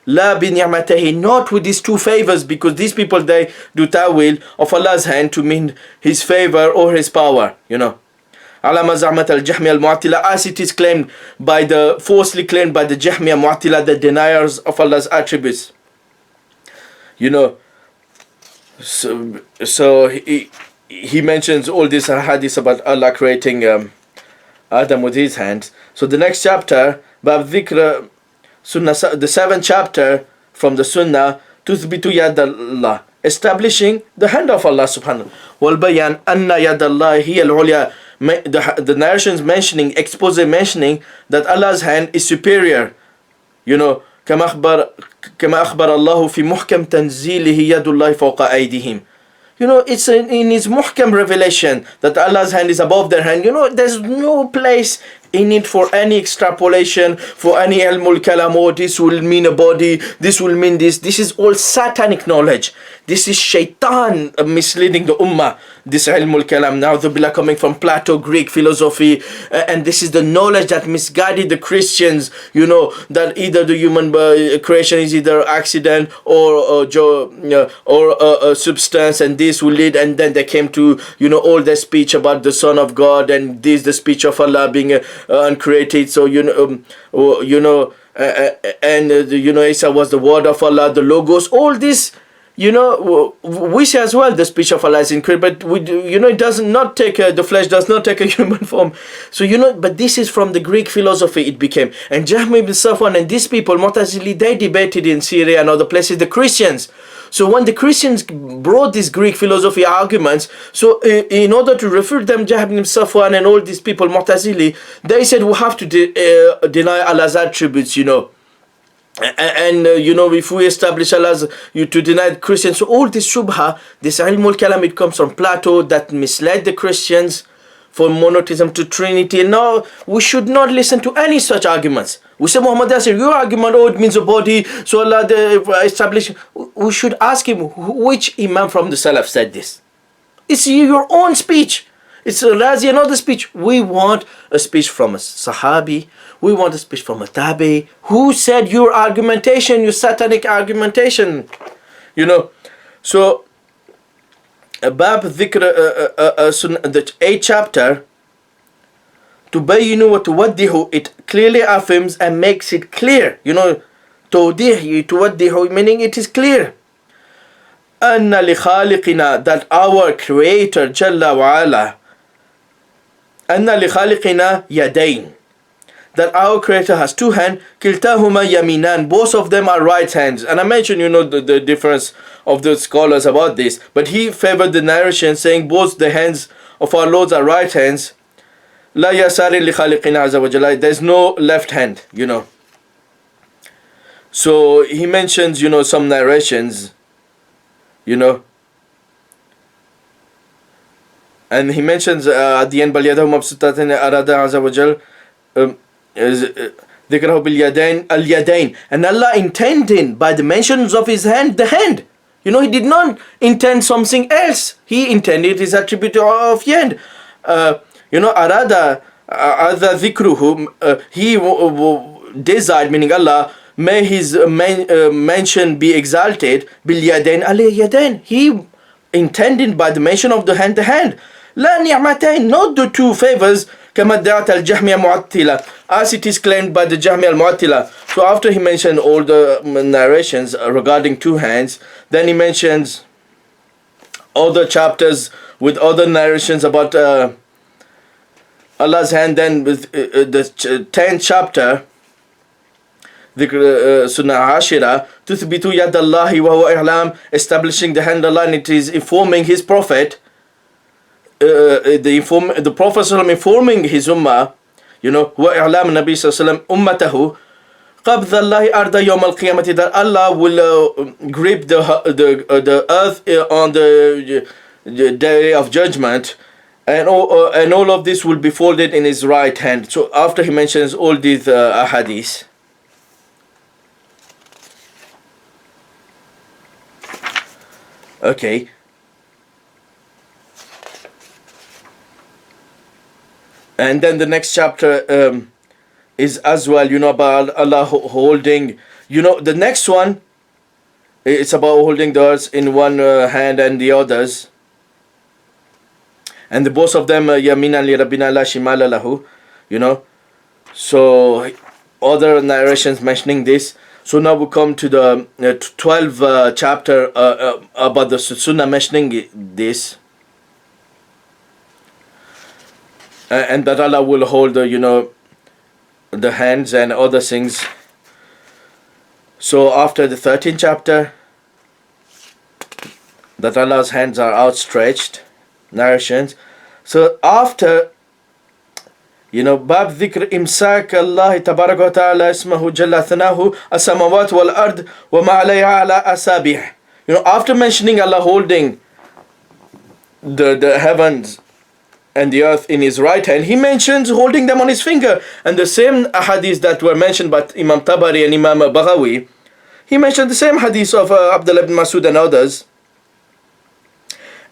La bi ni'matihi, not with his two favors, because these people, they do ta'wil of Allah's hand to mean his favor or his power, you know. Ala maz'amat al-Jahmiyyah al-Mu'attila, as it is claimed by the, falsely claimed by the Jahmiyyah Mu'attila, the deniers of Allah's attributes. You know, so he mentions all these hadiths about Allah creating Adam with his hands. So the next chapter, Bab Dhikr Sunnah, the seventh chapter from the Sunnah, Tuthbitu Yad Allah, establishing the hand of Allah subhanahu wa ta'ala. Wal bayan anna yad Allah hiya al-ulya, the narrations mentioning, mentioning that Allah's hand is superior. You know, كما أخبر الله في محكم تنزيله يد الله فوق أيديهم. You know, it's in his muhkam revelation that Allah's hand is above their hand. You know, there's no place in it for any extrapolation, for any ilmul kalam, or this will mean a body, this will mean this. This is all satanic knowledge. This is shaitan misleading the ummah. This ilmul kalam, na'udhu coming from Plato, Greek philosophy, and this is the knowledge that misguided the Christians, you know, that either the human creation is either accident or a substance, and this will lead, and then they came to, you know, all their speech about the Son of God, and this the speech of Allah being uncreated. So you know, Isa was the word of Allah, the Logos, all this. You know, we say as well the speech of Allah is incredible, but it does not take the flesh does not take a human form. So but this is from the Greek philosophy it became. And Jahm ibn Safwan and these people, Mu'tazili, they debated in Syria and other places, the Christians. So when the Christians brought these Greek philosophy arguments, so in order to refute them, Jahm ibn Safwan and all these people, Mu'tazili, they said we have to deny Allah's attributes, you know. And if we establish Allah's, to deny Christians, so all this shubha, this ilmul kalam, it comes from Plato that misled the Christians from monotheism to Trinity. No, we should not listen to any such arguments. We say, Muhammad Yasir, your argument, oh, it means a body, so Allah established. We should ask him, which Imam from the Salaf said this? It's your own speech. It's Razi, another speech. We want a speech from a Sahabi. We want a speech from a Tabi. Who said your argumentation, your satanic argumentation? You know, so Bab Dhikr, the 8th chapter, تبين وتوضح, it clearly affirms and makes it clear. You know, توضيح توضح, meaning it is clear. أن لخالقنا, that our Creator جل وعلا, أن لخالقنا يدين, that our Creator has two hands, كلتاهما يمينان, both of them are right hands. And I mentioned, you know, the difference of the scholars about this, but he favored the narration saying both the hands of our Lords are right hands. لا يسار لخالقنا عز وجل, there's no left hand, you know. So he mentions, you know, some narrations, you know, and he mentions at the end, بل يده مبسوطتان أراد عز وجل ذكره باليدين اليدين, and Allah intending by the mentions of his hand, the hand. You know, he did not intend something else. He intended his attribute of hand. You know, arada dhikruhu, he desired, meaning Allah, may his mention be exalted, bil yadain alayhi yadain, he intended by the mention of the hand, la ni'matain, not the two favors, kama da'at al-Jahmiya Mu'attila, as it is claimed by the Jahmiya al-Mu'attila. So after he mentioned all the narrations regarding two hands, then he mentions other chapters with other narrations about Allah's hand. Then with the 10th chapter, Sunnah Ashira, Tuthbitu Yad Allahi wa huwa i'lam, establishing the hand of Allah, and it is informing his Prophet, the Prophet informing his Ummah, you know, wa i'lam Nabi Sallallahu Ummatahu, قبض الله أرض يوم القيامة, that Allah will grip the earth on the day of judgment, and all of this will be folded in his right hand. So after he mentions all these ahadith, okay, and then the next chapter is as well, you know, about Allah holding, you know, the next one, it's about holding the earth in one hand and the others, and the both of them yaminan li rabbina la shimala lahu, you know. So other narrations mentioning this. So now we come to the 12th chapter about the Sunnah mentioning this, and that Allah will hold the, you know, the hands and other things. So after the 13th chapter, that Allah's hands are outstretched, narrations. So after, you know, Bab Dhikr Imsak Allah Tabarak wa Ta'ala Ismahu Jalla Thanahu As-Samawat wal Ard wa ma alayha ala asabih. You know, after mentioning Allah holding the heavens and the earth in his right hand, he mentions holding them on his finger. And the same hadith that were mentioned by Imam Tabari and Imam Baghawi, he mentioned the same hadith of Abdullah ibn Masud and others.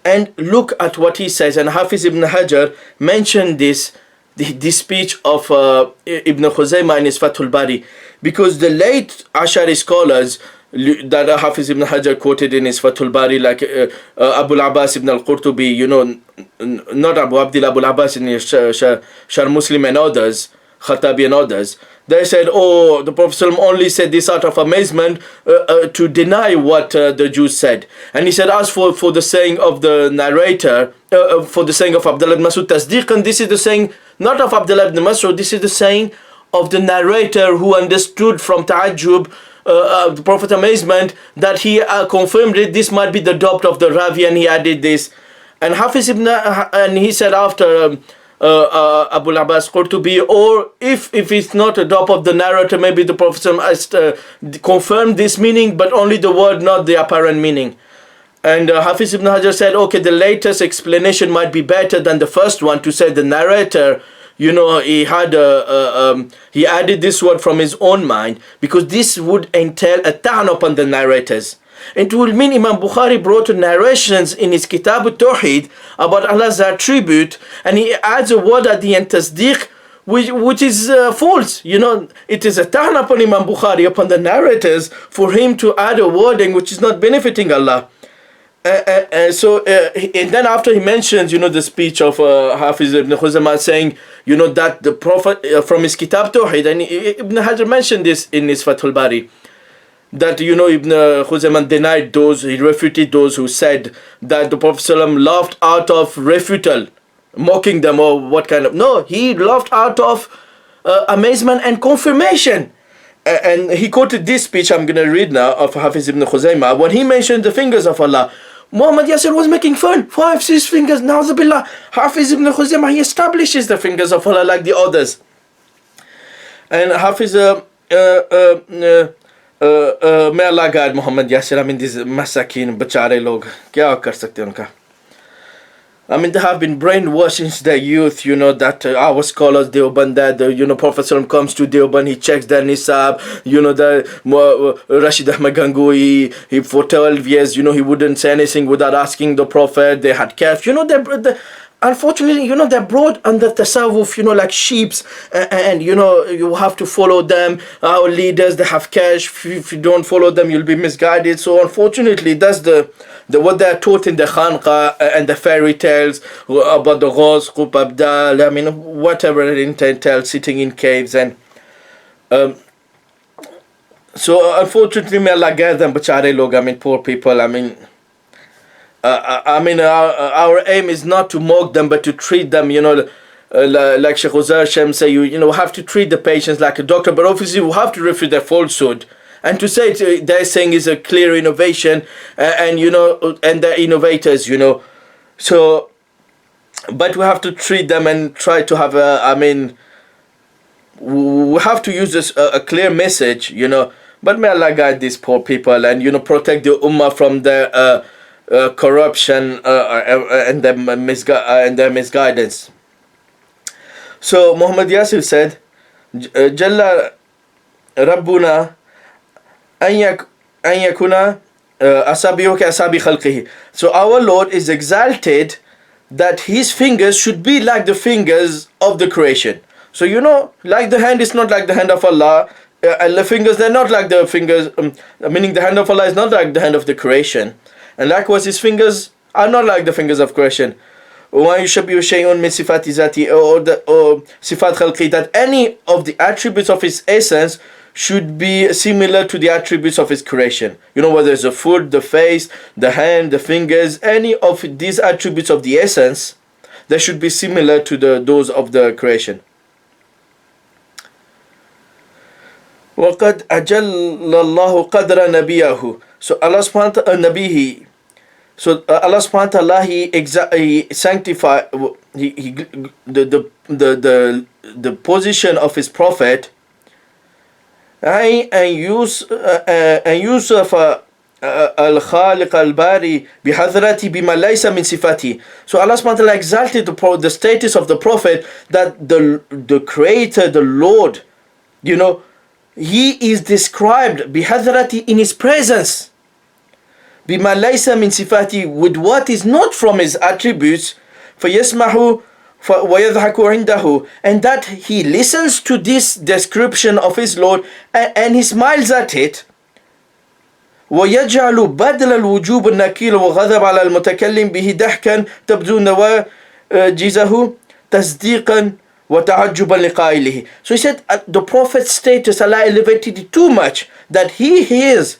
And look at what he says, and Hafiz ibn Hajar mentioned this speech of Ibn Khuzaymah in his Fathul Bari, because the late Ashari scholars that Hafiz ibn Hajar quoted in his Fathul Bari, like Abu Abbas ibn al-Qurtubi, you know, not Abu Abdillah, Abu Abbas in his Shar Muslim and others, Khattabi and others, they said, oh, the Prophet only said this out of amazement to deny what the Jews said. And he said, as for the saying of the narrator, for the saying of Abdullah ibn Masud Tasdiqan, this is the saying not of Abdullah ibn Masud, this is the saying of the narrator who understood from Ta'ajjub, the Prophet amazement, that he confirmed it, this might be the doubt of the Ravi, and he added this. And Hafiz ibn, and he said after Abu Abbas Qurtubi, or if it's not a doubt of the narrator, maybe the Prophet confirmed this meaning, but only the word, not the apparent meaning. And Hafiz ibn Hajar said, okay, the latest explanation might be better than the first one, to say the narrator, he had he added this word from his own mind, because this would entail a ta'an upon the narrators. It will mean Imam Bukhari brought narrations in his Kitab al-Tawheed about Allah's attribute, and he adds a word at the end, tasdeeq, which is false. It is a ta'an upon Imam Bukhari, upon the narrators, for him to add a wording which is not benefiting Allah. And then after he mentions, the speech of Hafiz ibn Khuzaymah saying, that the Prophet from his Kitab Tawheed, and Ibn Hajar mentioned this in his Fathul Bari, that Ibn Khuzaymah denied those, he refuted those who said that the Prophet ﷺ laughed out of refutal, mocking them, or what kind of, no, he laughed out of amazement and confirmation. And he quoted this speech I'm going to read now of Hafiz ibn Khuzaymah, when he mentioned the fingers of Allah. Muhammad Yasir was making fun, 5, 6 fingers, na'udzubillah. Hafiz ibn Khuzaymah, he establishes the fingers of Allah like the others. And Hafiz, may Allah guide Muhammad Yasir. These masakin, bachare log, kya kar sakte unka? They have been brainwashed since their youth, that our scholars, Deoband, that, Prophet ﷺ comes to Deoband, he checks their nisab, the Rashid Ahmad Gangohi, he for 12 years, he wouldn't say anything without asking the Prophet. They had calf, unfortunately, they're brought under tasawwuf, like sheeps, and you have to follow them. Our leaders, they have cash. If you don't follow them, you'll be misguided. So unfortunately, that's the what they're taught in the khanqa and the fairy tales about the Ghaus, Qub Abdal, whatever it entails, sitting in caves. And so unfortunately, may Allah guide them, bachare log, poor people. Our aim is not to mock them, but to treat them, like Sheikh Uzair Shem say, you have to treat the patients like a doctor, but obviously you have to refute their falsehood. And to say they're saying is a clear innovation, and they're innovators, So, but we have to treat them and try to have we have to use this a clear message, But may Allah guide these poor people and, protect the ummah from their corruption and their misguidance. So Muhammad Yasir said, Jalla Rabbuna an yakuna asabihu ka asabi khalqihi. So our Lord is exalted that his fingers should be like the fingers of the creation. So like the hand is not like the hand of Allah, and the fingers, they're not like the fingers, meaning the hand of Allah is not like the hand of the creation. And likewise, his fingers are not like the fingers of creation. Or sifat khalqi, that any of the attributes of his essence should be similar to the attributes of his creation. Whether it's the foot, the face, the hand, the fingers, any of these attributes of the essence, they should be similar to those of the creation. وَقَدْ أَجَلَّ اللَّهُ قَدْرَ نَبِيَهُ. So Allah subhanahu wa ta'ala, nabihi. So Allah subhanahu wa ta'ala, he sanctified the position of his prophet, and Yusuf al-Khaliq al-Bari bihadrati bima laysa min sifati. So Allah subhanahu wa ta'ala exalted the status of the prophet, that the creator, the Lord, he is described bihadrati, in his presence, bima laysa min sifati, with what is not from his attributes, fayasmahu وَيَضْحَكُ عِنْدَهُ, and that he listens to this description of his Lord and he smiles at it. وَيَجْعَلُ بَدْلَ الْوُجُوبِ النَّكِيلُ وَغَضَبَ عَلَى الْمُتَكَلِّمِ بِهِ ضَحْكًا تَبْدُو نَوَاجِزَهُ تَصْدِيقًا وَتَعَجُّبًا لِقَائِلِهِ. So he said the Prophet's status, Allah elevated it too much, that he hears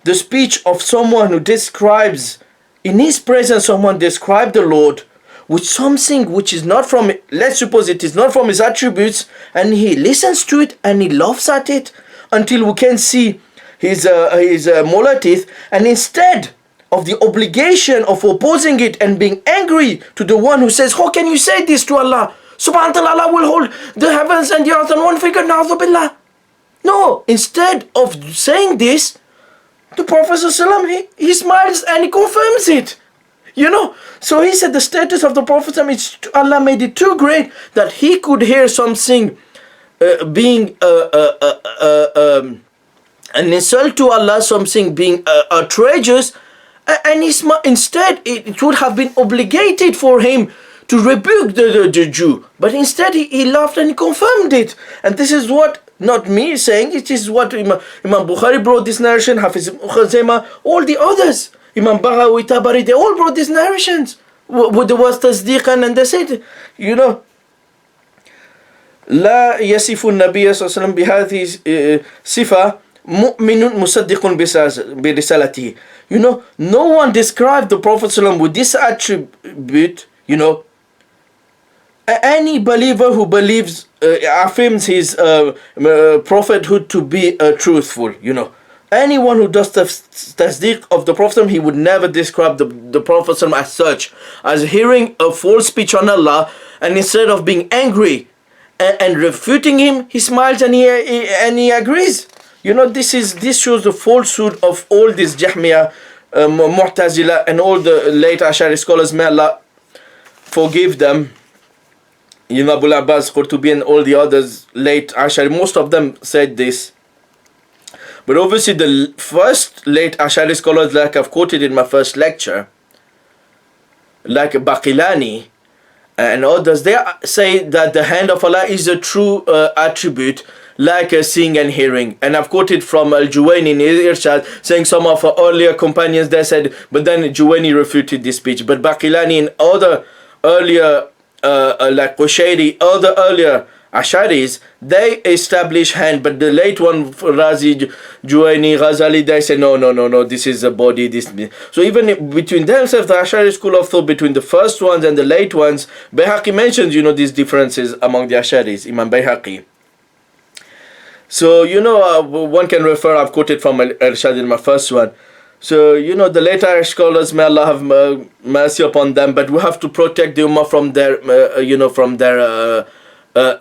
the speech of someone who describes, in his presence someone described the Lord with something which is not from, let's suppose it is not from his attributes, and he listens to it and he laughs at it until we can see his molar teeth, and instead of the obligation of opposing it and being angry to the one who says, how can you say this to Allah? Subhanahu wa ta'ala, Allah will hold the heavens and the earth on one finger, na'udhu billah. No, instead of saying this, The Prophet ﷺ, he smiles and he confirms it. So he said the status of the Prophet is, Allah made it too great that he could hear something being an insult to Allah, something being outrageous, and instead it would have been obligated for him to rebuke the Jew, but instead he laughed and he confirmed it. And this is what, not me saying, it is what Imam Bukhari brought this narration, Hafiz ibn Khuzaimah, all the others, Imam Baghawi, Tabari, they all brought these narrations with the word tasdiqan, and they said, لا يصف النبي صلى الله عليه وسلم بهذه صفة مؤمن مصدق برسالته. No one described the Prophet ﷺ with this attribute. Any believer who believes, affirms his prophethood to be truthful. Anyone who does tasdeeq of the Prophet, he would never describe the Prophet as such, as hearing a false speech on Allah, and instead of being angry and refuting him, he smiles and he agrees. This shows the falsehood of all these Jahmiya, Mu'tazila, and all the late Ash'ari scholars. May Allah forgive them. Abu Abbas, Qurtubi, and all the others, late Ash'ari, most of them said this. But obviously the first late Ash'ari scholars, like I've quoted in my first lecture, like Baqilani and others, they say that the hand of Allah is a true attribute, like seeing and hearing. And I've quoted from Al-Juwayni in Irshad, saying some of our earlier companions, they said, but then Juwayni refuted this speech. But Baqilani and other earlier, like Qushayri, other earlier Asharis, they establish hand. But the late one, Razi, Juwayni, Ghazali, they say, no, this is a body, this. So even between themselves, the Ashari school of thought, between the first ones and the late ones, Bayhaqi mentions, these differences among the Asharis, Imam Bayhaqi. So, one can refer, I've quoted from Irshad in my first one. So, the later scholars, may Allah have mercy upon them, but we have to protect the Ummah from their,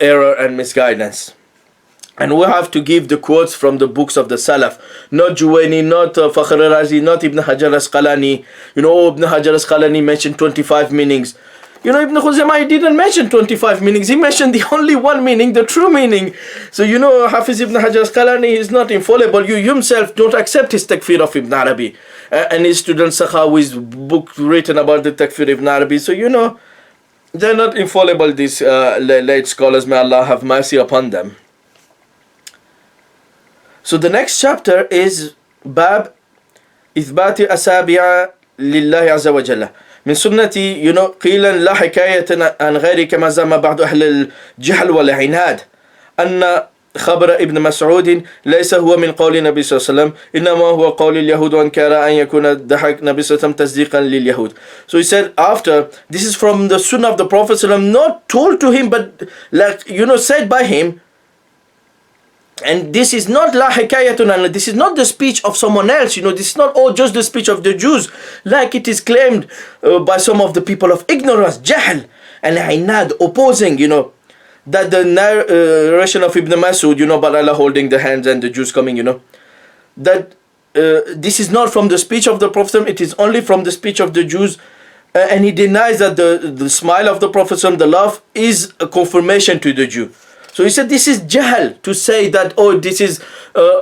error and misguidance. And we have to give the quotes from the books of the Salaf, not Juwayni, not Fakhr Razi, not Ibn Hajar Asqalani. Ibn Hajar Asqalani mentioned 25 meanings. Ibn Khuzaimah didn't mention 25 meanings. He mentioned the only one meaning, the true meaning. So Hafiz Ibn Hajar Asqalani is not infallible. You yourself don't accept his takfir of Ibn Arabi. And his student Sakhawi's book written about the takfir of Ibn Arabi. So they're not infallible, these late scholars. May Allah have mercy upon them. So the next chapter is Bab إثبات أسابيع لله عز وجل من سنتي قيلا لا حكاية عن غير كما زعم بعض أهل الجهل والعناد أن خبر ابن مسعود ليس هو من قول النبي صلى الله عليه وسلم إنما هو قول اليهود وانكر أن يكون ضحك النبي صلى الله عليه وسلم تصديقا لليهود. So he said after, this is from the sunnah of the Prophet صلى الله عليه وسلم, not told to him, but said by him. And this is not la hikayatun, this is not the speech of someone else, this is not just the speech of the Jews, like it is claimed by some of the people of ignorance, jahl and inad, opposing, that the narration of Ibn Mas'ud, but Allah holding the hands and the Jews coming, that this is not from the speech of the Prophet, it is only from the speech of the Jews. And he denies that the smile of the Prophet, the laugh, is a confirmation to the Jew. So he said this is jahl, to say that, this is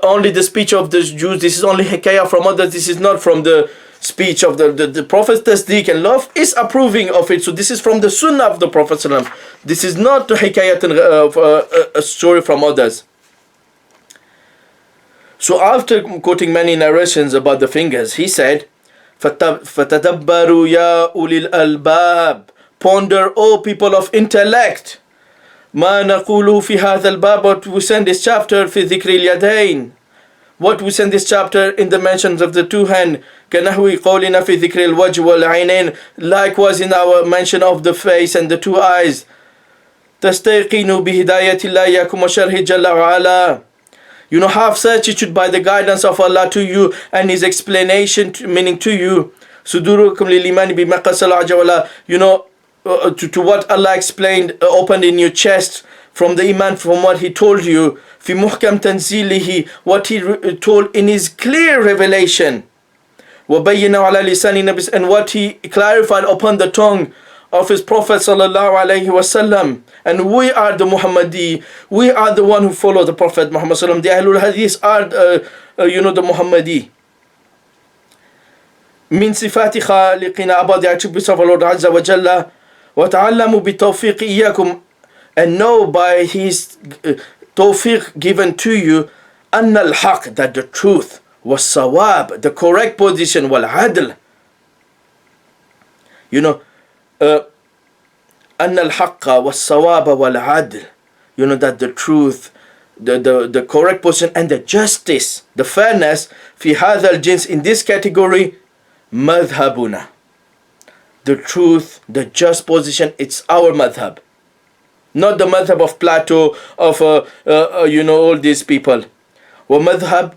only the speech of the Jews, this is only hikayah from others, this is not from the speech of the Prophet's tasdeeq, and love is approving of it. So this is from the sunnah of the Prophet. This is not hikayat, a story from others. So after quoting many narrations about the fingers, he said, فَتَدَبَّرُوا يَا أُولِي الْأَلْبَابِ, ponder, O people of intellect, ما نقوله في هذا الباب, what we send this chapter في ذكر اليدين, what we send this chapter in the mentions of the two hands, كنحو قولنا في ذكر الوجه والعينين, likewise in our mention of the face and the two eyes. تستيقنوا بهداية الله إياكم وشرحه جل وعلا, have certitude by the guidance of Allah to you and His explanation, meaning to you. صدوركم للإيمان بما قص الله عز وجل, to what Allah explained, opened in your chest, from the Iman, from what he told you, fi muhkam tanzilihi, what he told in his clear revelation, وَبَيِّنَ عَلَى لِسَانِ نَبِيِّهِ, and what he clarified upon the tongue of his Prophet sallallahu alaihi wasallam. And we are the Muhammadi, we are the one who follow the Prophet Muhammad sallam. The Ahlul Hadith are the Muhammadi. من صفات خالقنا, about the attributes of our Lord Azza wa Jalla. وَتَعَلَّمُوا بِالتَّوْفِيقِ إِيَّاكُمْ, and know by his tawfiq given to you, أَنَّ الْحَقِّ, that the truth, was-sawab, the correct position, wal-adl, أَنَّ الْحَقَّ وَالصَّوَابَ وَالْعَدْلِ, that the truth, the correct position, and the justice, the fairness, في هذا الجنس, in this category, مذهبنا, the truth, the just position, it's our madhab. Not the madhab of Plato, of all these people. وَمَذْهَب,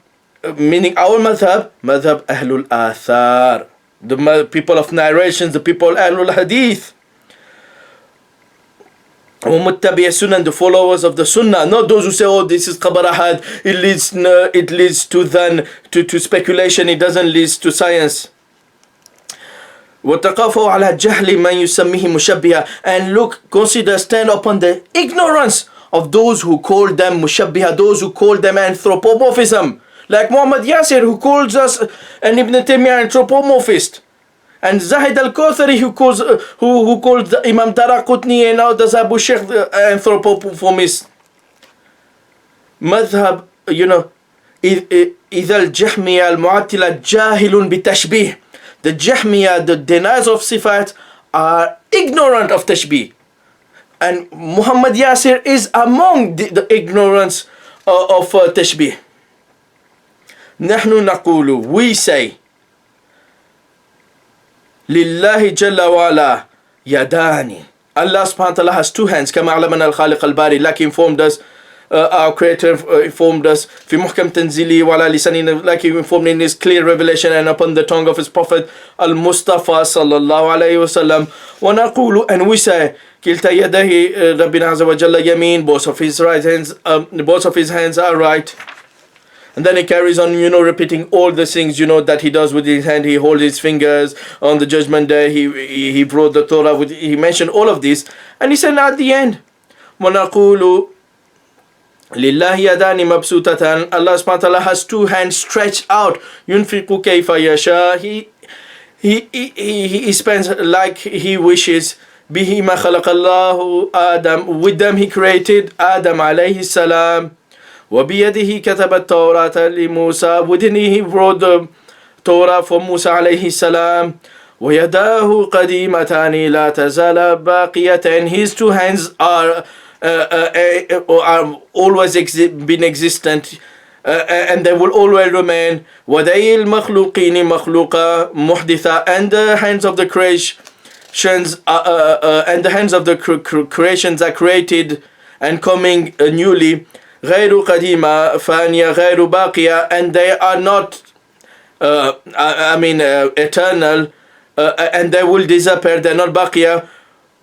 meaning our madhab, madhab Ahlul Athar, the people of narrations, the people Ahlul Hadith. وَمُتَّبِعِ Sunnah, the followers of the Sunnah, not those who say, oh, this is Khabar Ahad, it leads to then to speculation, it doesn't lead to science. وَتَقَافَوْا عَلَى جَهْلِ مَنْ يُسَمِّهِ مُشَبِّهًا, and look, consider, stand upon the ignorance of those who call them mushabbiha, those who call them anthropomorphism, like Muhammad Yasir, who calls us, and Ibn Taymiyyah anthropomorphist, and Zahid al-Kawthari, who calls Imam Daraqutni and others Abu Shaykh anthropomorphist. Madhab, إِذَا الْجَهْمِيَةِ الْمُعَتِّلَةِ جَاهِلٌ بِتَشْبِيهِ, the Jahmiyyah, the deniers of Sifat, are ignorant of Tashbih. And Muhammad Yasir is among the ignorance of Tashbih. نحن نقول, we say, لله جل وعلا يداني, Allah subhanahu wa ta'ala has two hands, كما علمنا الخالق الباري, like he informed us, our creator informed us, في محكم تنزيلي وعلى لسانه, like he informed in his clear revelation and upon the tongue of his prophet al-Mustafa sallallahu alayhi wa sallam. ونقول, and we say, كلتا يديه ربنا عز وجل يمين, both of his hands are right. And then he carries on, repeating all the things, that he does with his hand. He holds his fingers on the judgment day. He brought the Torah. He mentioned all of this. And he said at the end, وَنَقُولُ لِلَّهِ يَدَانِ مَبْسُوطَةً, Allah subhanahu wa ta'ala has two hands stretched out. يُنْفِقُ كَيْفَ يَشَاءُ, he spends like he wishes. بِهِ مَا خَلَقَ اللَّهُ آدَمَ, with them he created Adam alayhi salam. وَبِيَدِهِ كَتَبَ التَّوْرَاةَ لِمُوسَى, within he wrote the Torah for Musa alayhi salam. وَيَدَاهُ قَدِيمَتَانِ لَا تَزَالَ بَاقِيَةً, his two hands are always been existent, and they will always remain. وَدَيِ الْمَخْلُوقِينِ مَخْلُوقًا مُحْدِثًا, and the hands of the creations are created and coming newly. غير قديمة فانية غير باقية, and they are not eternal, and they will disappear, they're not باقية.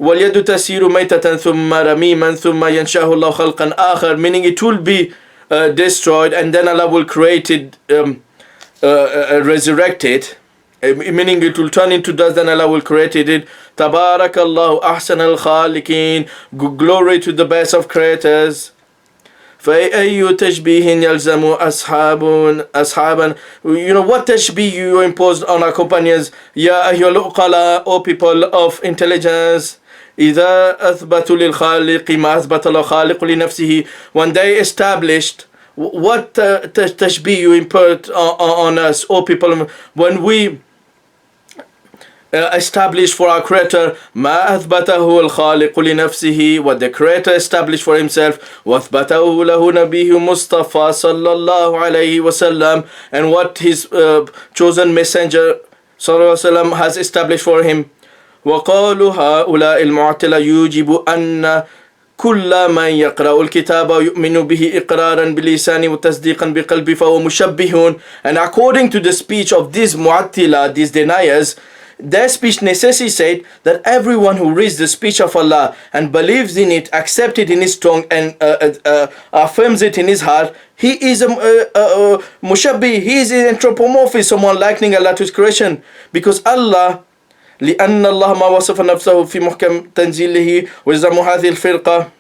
واليد تسير ميتة ثم رميما ثم ينشأه الله خلقا آخر, meaning it will be destroyed and then Allah will create it, resurrect it, meaning it will turn into dust, then Allah will create it. تبارك الله أحسن الخالقين, glory to the best of creators. فأي تشبيه يلزم أصحابا, what tashbih you imposed on our companions. يا أيها العقلاء, O people of intelligence. إذا أثبتوا للخالق ما أثبت الخالق لنفسه, when they established what tashbih you import on us, O people, when we established for our creator ما أثبته الخالق لنفسه, what the creator established for himself, وأثبته له نبيه مصطفى صلى الله عليه وسلم, and what his chosen messenger صلى الله عليه وسلم has established for him. وقالوا هؤلاء المعتلة يوجب أن كل من يقرأ الكتاب ويؤمن به إقرارا بلسانه وتصديقا بقلبه فهو مشبه. And according to the speech of these mu'attila, these deniers, their speech necessitates that everyone who reads the speech of Allah and believes in it, accepts it in his tongue, and affirms it in his heart, he is a mushabbi, he is an anthropomorphist, someone likening Allah to his creation. Because Allah, لأن الله ما وصف نفسه في محكم تنزيله وزعم هذه الفرقة.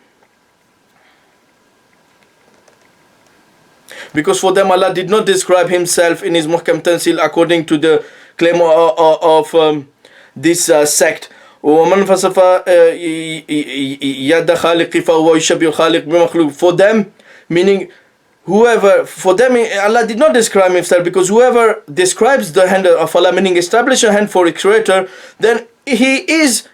Because for them Allah did not describe himself in his Muhkam Tanzil according to the claim of this sect. ومن فصف يد خالق فهو يشبه الخالق بمخلوق. For them, meaning whoever, for them Allah did not describe himself, because whoever describes the hand of Allah, meaning establish a hand for a creator, then he is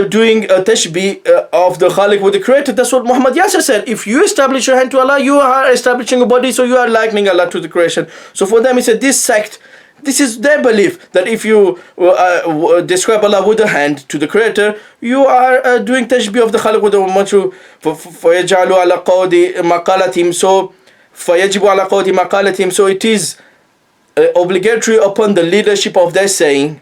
doing a tashbih of the Khaliq with the creator. That's what Muhammad Yasir said. If you establish your hand to Allah, you are establishing a body, so you are likening Allah to the creation. So for them, he said, this sect, this is their belief, that if you describe Allah with a hand to the creator, you are doing tashbih of the Khaliq with the Matru. فَيَجْعَلُ عَلَى قَوْدِ مَقَالَتِهِمْ. So فَيَجِبُ عَلَى قَوْدِ مَقَالَتِهِمْ. So it is obligatory upon the leadership of their saying,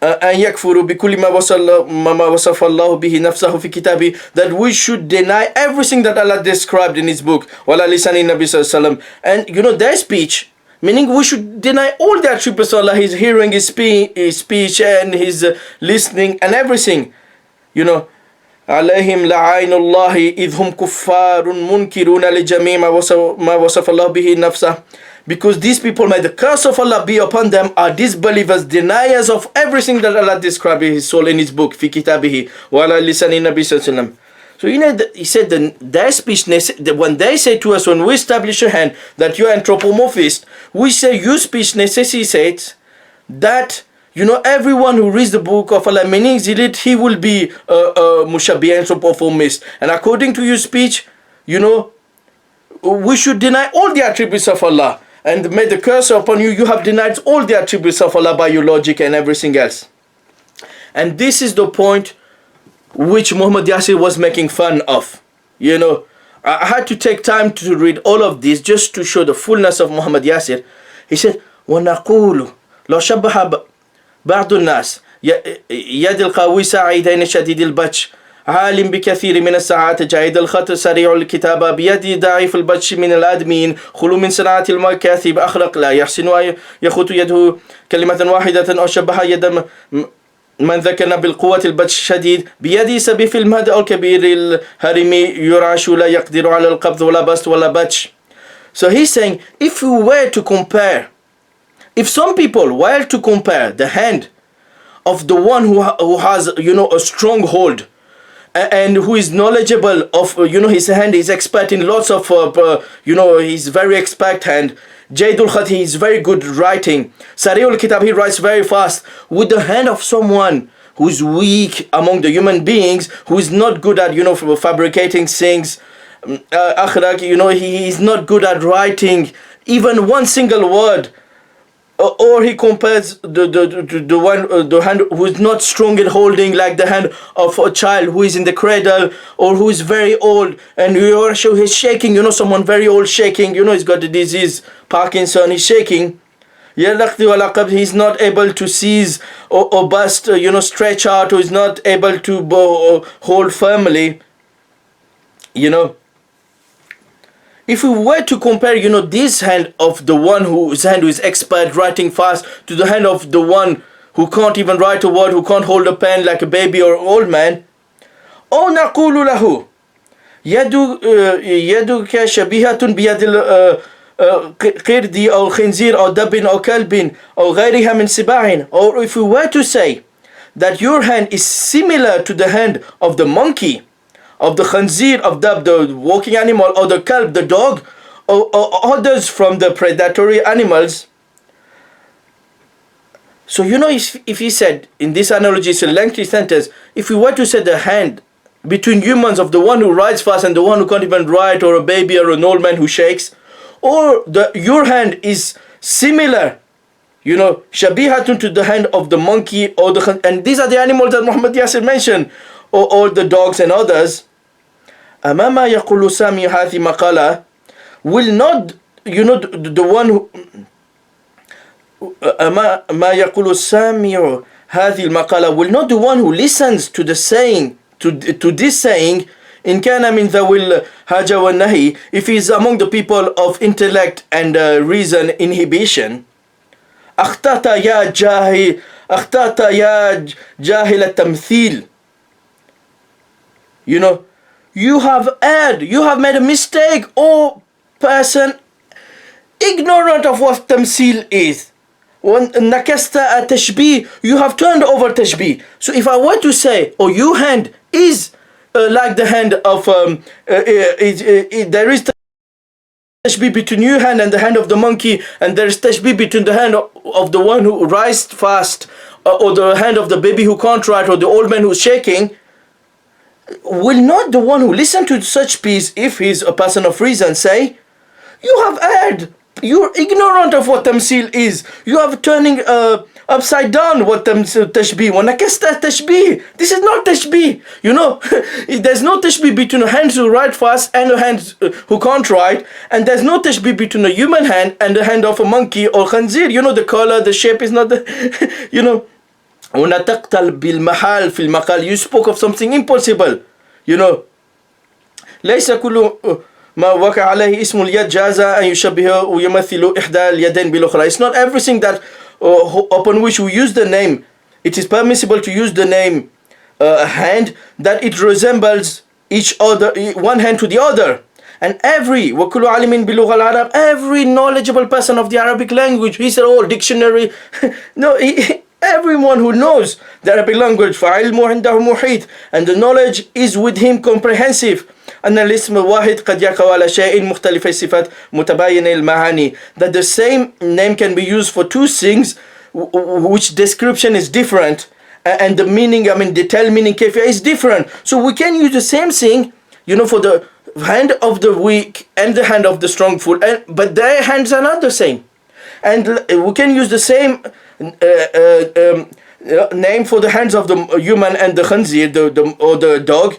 أن يكفروا بكل ما وصف الله به نفسه في كتابه, that we should deny everything that Allah described in his book, وَلَا لِسَانِ النَّبِي صلى الله عليه وسلم. And their speech, meaning we should deny all the attributes of Allah, his hearing, his speech, and his listening, and everything. عليهم لعين الله إذ هم كفار منكرون لجميع ما وصف الله به نفسه. Because these people, may the curse of Allah be upon them, are disbelievers, deniers of everything that Allah described in his soul in his book, في كتابه وعلى لسان النبي صلى الله عليه وسلم. So he said that their speech, when they say to us, when we establish a hand that you are anthropomorphist, we say your speech necessitates that everyone who reads the book of Allah, meaning he will be a mushabbi, anthropomorphist. And according to your speech, we should deny all the attributes of Allah. And may the curse upon you, you have denied all the attributes of Allah by your logic and everything else. And this is the point which Muhammad Yasir was making fun of. I had to take time to read all of this just to show the fullness of Muhammad Yasir. He said, وَنَقُولُ لَوْ شَبَّهَ بَعْضُ النَّاسِ يَدِ الْقَوِي سَعِيدَيْنِ شَدِيدِ الْبَطْشِ عالم بكثير من الساعات جيد الخط سريع الكتابة بيد ضعيف البطش من الآدمين خلو من صناعة المكاثب أخرق لا يحسن يخط يده كلمة واحدة أو شبه يد من ذكرنا بالقوة البطش شديد بيد سبيف المهد أو كبير الهرم يرعش لا يقدر على القبض ولا بسط ولا بطش. So he's saying, if we were to compare, if some people were to compare the hand of the one who has a strong hold, and who is knowledgeable of his hand, is expert in lots of he's very expert hand. Jaydul Khat, he is very good writing. Sariul Kitab, he writes very fast. With the hand of someone who is weak among the human beings, who is not good at fabricating things, akhlaq, he is not good at writing even one single word. Or he compares the hand who is not strong in holding, like the hand of a child who is in the cradle, or who is very old and he's shaking, someone very old shaking, he's got the disease Parkinson, he's shaking. He's not able to seize or bust, stretch out, or is not able to hold firmly. If we were to compare, this hand of the one whose hand who is expert writing fast to the hand of the one who can't even write a word, who can't hold a pen like a baby or old man, أو نقول له يدك شبيهة بيد القرد أو خنزير أو دب أو كلب أو غيرها من سباع. Or if we were to say that your hand is similar to the hand of the monkey, of the khanzir, of the walking animal, or the kalb, the dog, or others from the predatory animals. So if he said, in this analogy, it's a lengthy sentence, if we were to say the hand between humans of the one who rides fast and the one who can't even ride, or a baby or an old man who shakes, or your hand is similar, shabihatun, to the hand of the monkey or and these are the animals that Muhammad Yasir mentioned, or the dogs and others. أمام يقول سامي هذه مقالة, will not the one who ما يقول السامع هذه المقالة, will not the one who listens to the saying, to this saying, إن كان من ذوي الهجى والنهي, if he is among the people of intellect and reason inhibition, أخطأت يا جاهل, أخطأت يا جاهل التمثيل. You know, you have erred, you have made a mistake, oh person ignorant of what tamsil is. When nakasta tashbih, you have turned over tashbih. So if I were to say, oh, your hand is like the hand of, there is tashbih between your hand and the hand of the monkey, and there is tashbih between the hand of the one who rises fast, or the hand of the baby who can't write, or the old man who's shaking. Will not the one who listens to such piece, if he's a person of reason, say, you have erred, you're ignorant of what tamsil is, you are turning upside down what tashbih, wanakasta tashbih, this is not tashbih, you know. There's no tashbih between a hand who write fast and a hand who can't write, and there's no tashbih between a human hand and the hand of a monkey or khanzir, you know, the color, the shape is not the, you know. ونتقتل بالمحال في المقال, you spoke of something impossible, you know. ليس كل ما وقع عليه اسم اليد جاز أن يشبه ويمثل إحدى اليدين بالأخرى. It's not everything that upon which we use the name, it is permissible to use the name hand, that it resembles each other, one hand to the other. And every وكل عالم بلغة العرب, every knowledgeable person of the Arabic language, he said, oh, dictionary, no, everyone who knows the Arabic language, فعلمه عنده محيط, and the knowledge is with him comprehensive. أن الاسم الواحد قد يقع على شيء مختلف الصفات متباين المعاني, that the same name can be used for two things which description is different, and the meaning, I mean detailed meaning كيفية is different. So we can use the same thing, you know, for the hand of the weak and the hand of the strong foot, but their hands are not the same. And we can use the same name for the hands of the human and the khanzir, or the dog,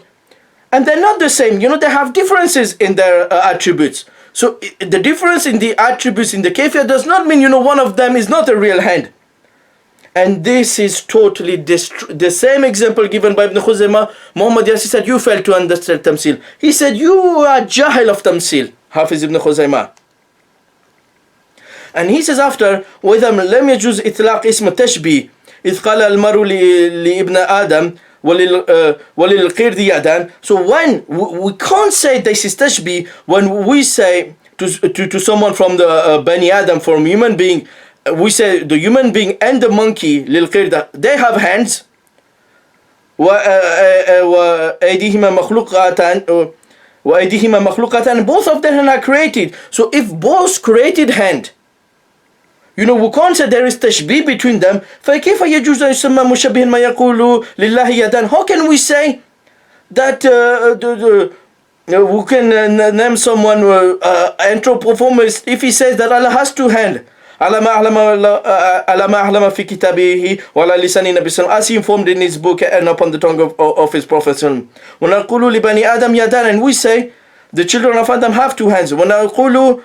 and they're not the same. You know, they have differences in their attributes. So the difference in the attributes in the kafir does not mean, you know, one of them is not a real hand. And this is totally the same example given by Ibn Khuzaymah. Muhammad Yasir said, you fail to understand tamsil. He said, you are jahil of tamsil, Hafiz Ibn Khuzaymah. And he says after, وإذا لم يجوز إطلاق اسم التشبيه إذ قال المرء لابن آدم وللقرد يدان. So when we can't say this is tashbih, when we say to someone from the Bani Adam, from human being, we say the human being and the monkey للقرد, they have hands, وأيديهما مخلوقتان, both of them are created. So if both created hand, you know, we can't say there is tashbih between them. فكيف يجوز أن يسمى مشبه ما يقول لله يدان? How can we say that we can name someone anthropomorphist if he says that Allah has two hands? على ما أعلم في كتابه وعلى لسان النبي صلى الله عليه وسلم, as he informed in his book and upon the tongue of his prophet. ونقول لبني آدم يدان, and we say the children of Adam have two hands. ونقول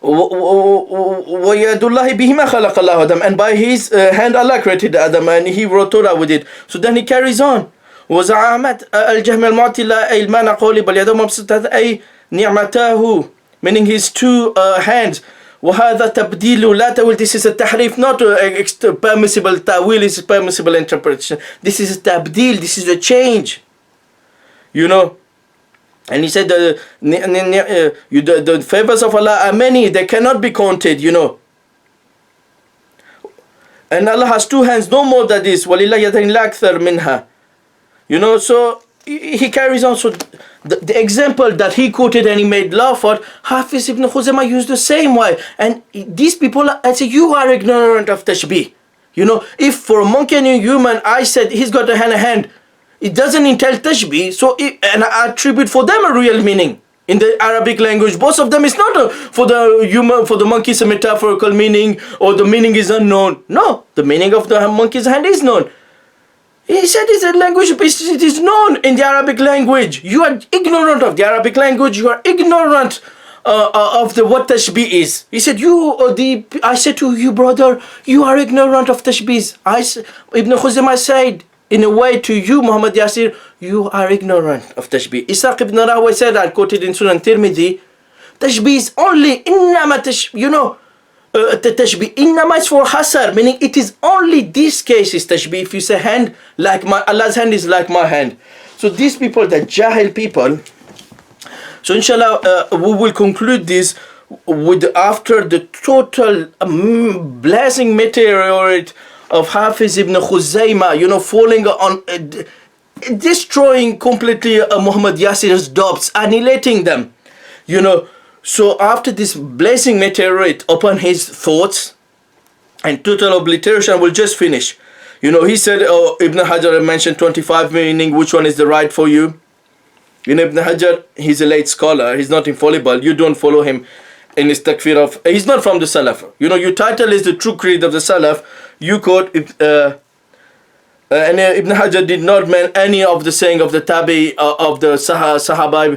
وَيَدُ اللَّهِ بِهِمَا خَلَقَ اللَّهُ آدَمَ, and by his hand Allah created Adam and he wrote Torah with it. So then he carries on. وَزَعَمَتْ الْجَهْمِ الْمُعْتِلَةِ أي المعنى قولي بل يده مبسوطة أي نعمته, meaning his two hands. وَهَذَا تَبْدِيلُ لَا تَوِيل, this is a tahrif, not a permissible ta'wil, is permissible interpretation. This is a tabdil, this is a change, you know. And he said the favors of Allah are many, they cannot be counted, you know. And Allah has two hands, no more than this. وَلِلَّهِ يَدَيْنِ لَا أَكْثَرَ مِنْهَا. You know, so he carries on. So the example that he quoted and he made law for, Hafiz ibn Khuzaymah used the same way. And these people, I say, you are ignorant of tashbih. You know, if for a monkey and a human, I said he's got a hand, it doesn't entail tashbih, so an attribute for them a real meaning in the Arabic language. Both of them is not for the human, for the monkey is a metaphorical meaning, or the meaning is unknown. No, the meaning of the monkey's hand is known. He said it's a language, it is known in the Arabic language. You are ignorant of the Arabic language, you are ignorant of the what tashbih is. He said, I said to you, brother, you are ignorant of tashbih. Ibn Khuzaymah said, in a way to you, Muhammad Yasir, you are ignorant of tashbih. Ishaq ibn Rahway said, I quoted in Sunan Tirmidhi, tashbih is only, the tashbih, innama is for hasar, meaning it is only this case is tashbih. If you say hand, like Allah's hand is like my hand. So these people, the Jahil people, so inshallah, we will conclude this with after the total blazing meteorite of Hafiz ibn Khuzaymah, falling on, destroying completely Muhammad Yasir's doubts, annihilating them, So after this blazing meteorite upon his thoughts and total obliteration, we'll just finish. He said, Ibn Hajar mentioned 25 meaning, which one is the right for you? Ibn Hajar, he's a late scholar, he's not infallible. You don't follow him in his takfir of, he's not from the Salaf. Your title is the true creed of the Salaf. You quote, and Ibn Hajar did not mention any of the saying of the Tabi, of the Sahaba,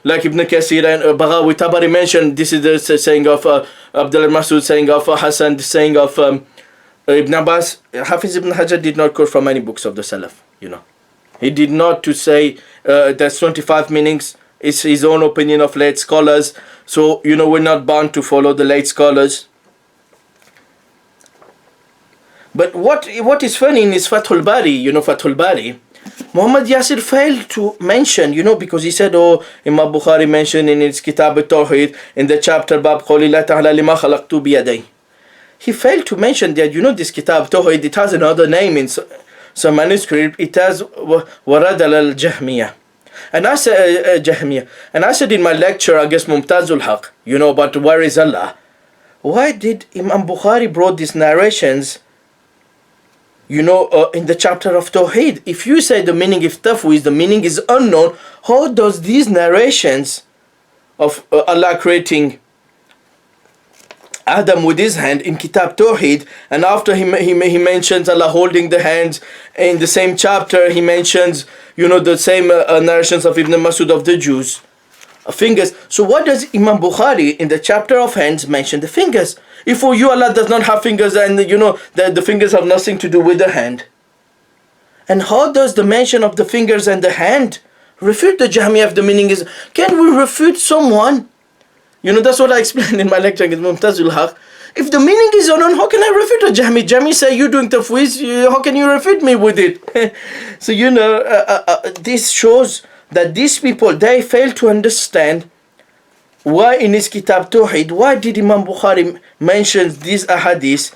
like Ibn Kathir and Baghawi. Tabari mentioned, this is the saying of Abdullah Masud, saying of Hassan, the saying of Ibn Abbas. Hafiz Ibn Hajar did not quote from any books of the Salaf, He did not to say there's 25 meanings. It's his own opinion of late scholars. So, we're not bound to follow the late scholars. But what is funny in his Fathul Bari, Fathul Bari, Muhammad Yasir failed to mention, because he said, Imam Bukhari mentioned in his Kitab al-Tawheed, in the chapter Bab Qawli La Ta'ala Lima Khalaqtu Biyaday. He failed to mention that, this Kitab Tawheed, it has another name in some manuscript. It has Warad al-Jahmiyah. And I said, Jahmiyah. And I said in my lecture, I guess Mumtazul Haq, about where is Allah? Why did Imam Bukhari brought these narrations in the chapter of Tawheed? If you say the meaning of Tafwiz, the meaning is unknown, how does these narrations of Allah creating Adam with his hand in Kitab Tawheed, and after he mentions Allah holding the hands in the same chapter, he mentions, the same narrations of Ibn Masud of the Jews, fingers. So what does Imam Bukhari in the chapter of hands mention the fingers? If for you Allah does not have fingers, and the fingers have nothing to do with the hand. And how does the mention of the fingers and the hand refute the Jahmiyah if the meaning is, can we refute someone? That's what I explained in my lecture in Mumtazul Haq. If the meaning is unknown, how can I refute a Jahmi? Jahmi say you're doing tafwiz, how can you refute me with it? So this shows that these people, they fail to understand why in his Kitab Tawheed, why did Imam Bukhari mention these ahadith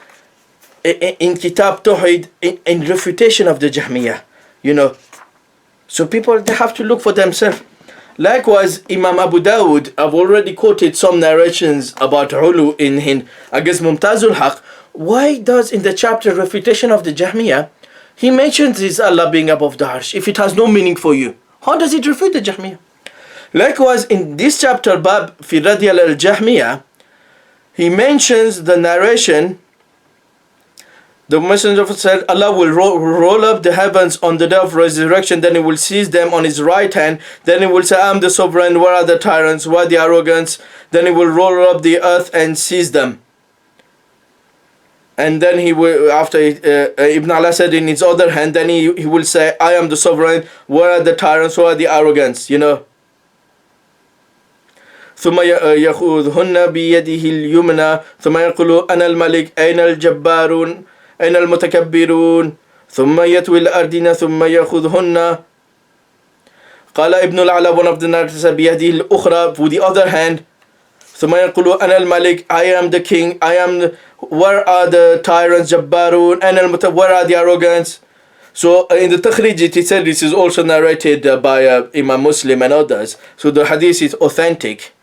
in Kitab Tawheed in refutation of the Jahmiyah, So people, they have to look for themselves. Likewise, Imam Abu Dawud, I've already quoted some narrations about Ulu in I guess Mumtazul Haq. Why does in the chapter Refutation of the Jahmiyah, he mentions this Allah being above the Arsh, if it has no meaning for you? How does it refute the Jahmiyah? Likewise, in this chapter, Bab Fi Radial al-Jahmiyah, he mentions the narration. The Messenger of Allah said, Allah will roll up the heavens on the day of resurrection, then He will seize them on His right hand, then He will say, I am the sovereign, where are the tyrants, where are the arrogants? Then He will roll up the earth and seize them. And then He will, after Ibn Allah said in his other hand, then he will say, I am the sovereign, where are the tyrants, where are the arrogants? ثم يأخذهن بيده اليمنى ثم يقول أنا الملك أين الجبارون أين المتكبرون ثم يتوي الأرضين ثم يأخذهن. قال ابن العلا, one of the narrators, بيده الأخرى, with the other hand, ثم يقول أنا الملك, I am the king, where are the tyrants, جبارون أين where are the arrogants? So in the Takhrij it said this is also narrated by Imam Muslim and others. So the hadith is authentic.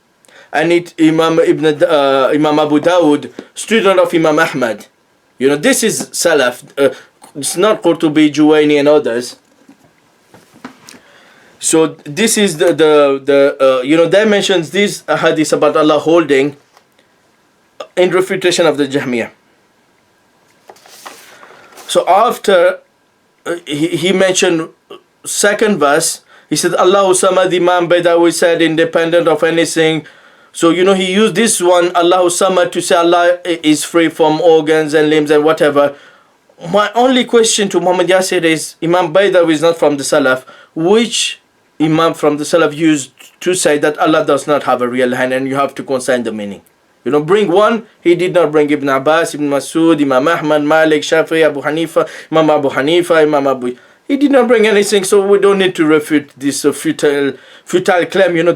And Imam Abu Dawud, student of Imam Ahmad. This is Salaf. It's not Qurtubi, Juwayni and others. So this is they mentions these hadiths about Allah holding in refutation of the Jahmiyah. So after he mentioned second verse, He said, Allahu Samad, Imam Baidawi said, independent of anything. So, he used this one, Allahu Samad, to say Allah is free from organs and limbs and whatever. My only question to Muhammad Yasir is, Imam Baidawi is not from the Salaf. Which Imam from the Salaf used to say that Allah does not have a real hand and you have to consign the meaning? Bring one. He did not bring Ibn Abbas, Ibn Masud, Imam Ahmad, Malik, Shafi'i, Abu Hanifa, Imam Abu. He did not bring anything, so we don't need to refute this futile claim. The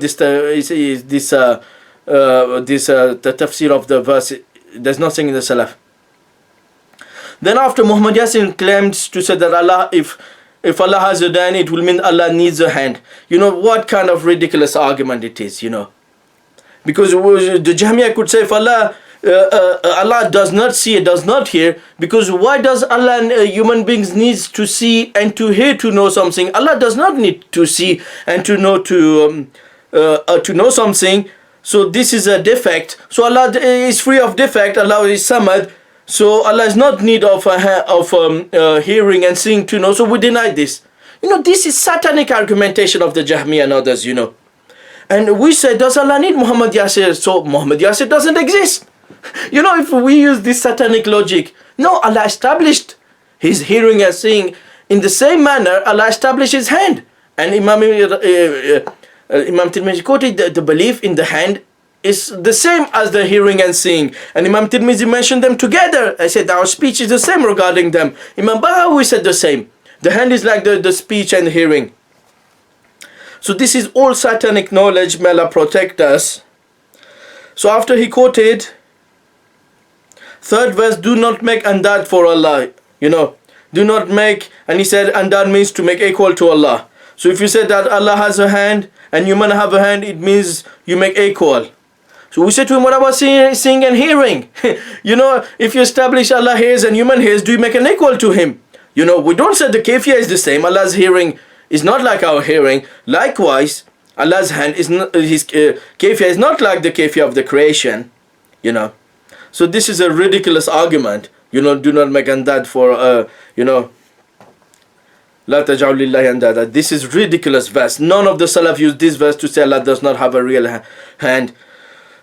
tafsir of the verse. There's nothing in the Salaf. Then after Muhammad Yasir claims to say that Allah, if Allah has a hand, it will mean Allah needs a hand. What kind of ridiculous argument it is, Because the Jahmiyyah could say, if Allah does not see, does not hear, because why does Allah and human beings needs to see and to hear to know something? Allah does not need to see and to know something. So this is a defect. So Allah is free of defect. Allah is Samad. So Allah is not need of hearing and seeing to know. So we deny this. This is satanic argumentation of the Jahmiyyah and others. And we say, does Allah need Muhammad Yasir? So Muhammad Yasir doesn't exist. If we use this satanic logic, no, Allah established his hearing and seeing. In the same manner, Allah established his hand. And Imam Tirmidhi quoted the belief in the hand is the same as the hearing and seeing. And Imam Tirmidhi mentioned them together. I said our speech is the same regarding them. Imam Bahawi said the same. The hand is like the speech and the hearing. So this is all satanic knowledge. May Allah protect us. So after he quoted third verse, do not make andad for Allah. Do not make, and he said andad means to make equal to Allah. So if you say that Allah has a hand and human have a hand, it means you make equal. So we say to him, what about seeing and hearing? If you establish Allah hears and human hears, do you make an equal to him? We don't say the kayfiyah is the same. Allah's hearing is not like our hearing. Likewise, Allah's hand is not, his kayfiyah is not like the kayfiyah of the creation. So this is a ridiculous argument. Do not make andad for La taj'al lillahi andada. This is ridiculous verse. None of the Salaf used this verse to say Allah does not have a real hand.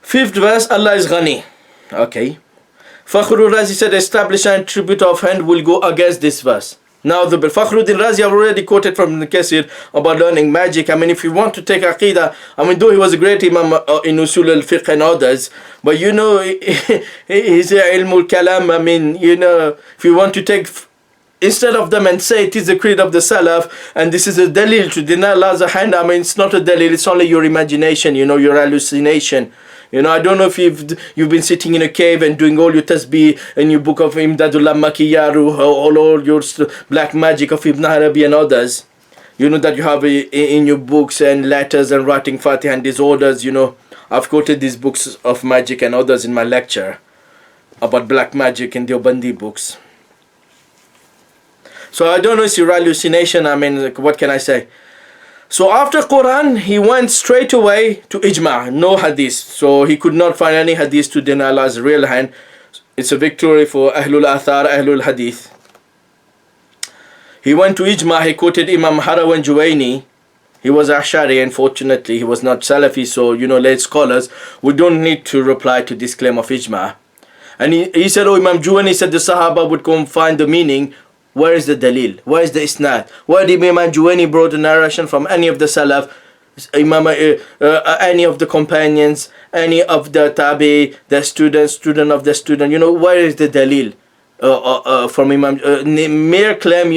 Fifth verse, Allah is Ghani. Okay. Fakhrul Razi said establish an attribute of hand will go against this verse. Now the Fakhruddin Razi have already quoted from the Kasir about learning magic. If you want to take Aqidah, though he was a great Imam in Usul al-Fiqh and others, but he's Ilmul Kalam. If you want to take instead of them and say it is the creed of the Salaf and this is a dalil to deny Allah's hand, it's not a dalil, it's only your imagination, your hallucination. I don't know if you've been sitting in a cave and doing all your tasbih and your book of Imdadullah Makiyaru, all your black magic of Ibn Arabi and others. That you have in your books and letters and writing Fatiha and disorders. I've quoted these books of magic and others in my lecture about black magic in the Obandi books. So I don't know, it's your hallucination. What can I say? So after Quran, he went straight away to Ijma', no hadith. So he could not find any hadith to deny Allah's real hand. It's a victory for Ahlul Athar, Ahlul Hadith. He went to Ijma', he quoted Imam Harawan Juwaini. He was Ash'ari, unfortunately. He was not Salafi, so late scholars, we don't need to reply to this claim of Ijma'. And he said, Imam Juwaini said the Sahaba would come find the meaning. Where is the dalil? Where is the isnad? Where did Imam Juwaini brought a narration from any of the Salaf, any of the companions, any of the tabi, the student of the student? Where is the dalil from Imam? Mere claim,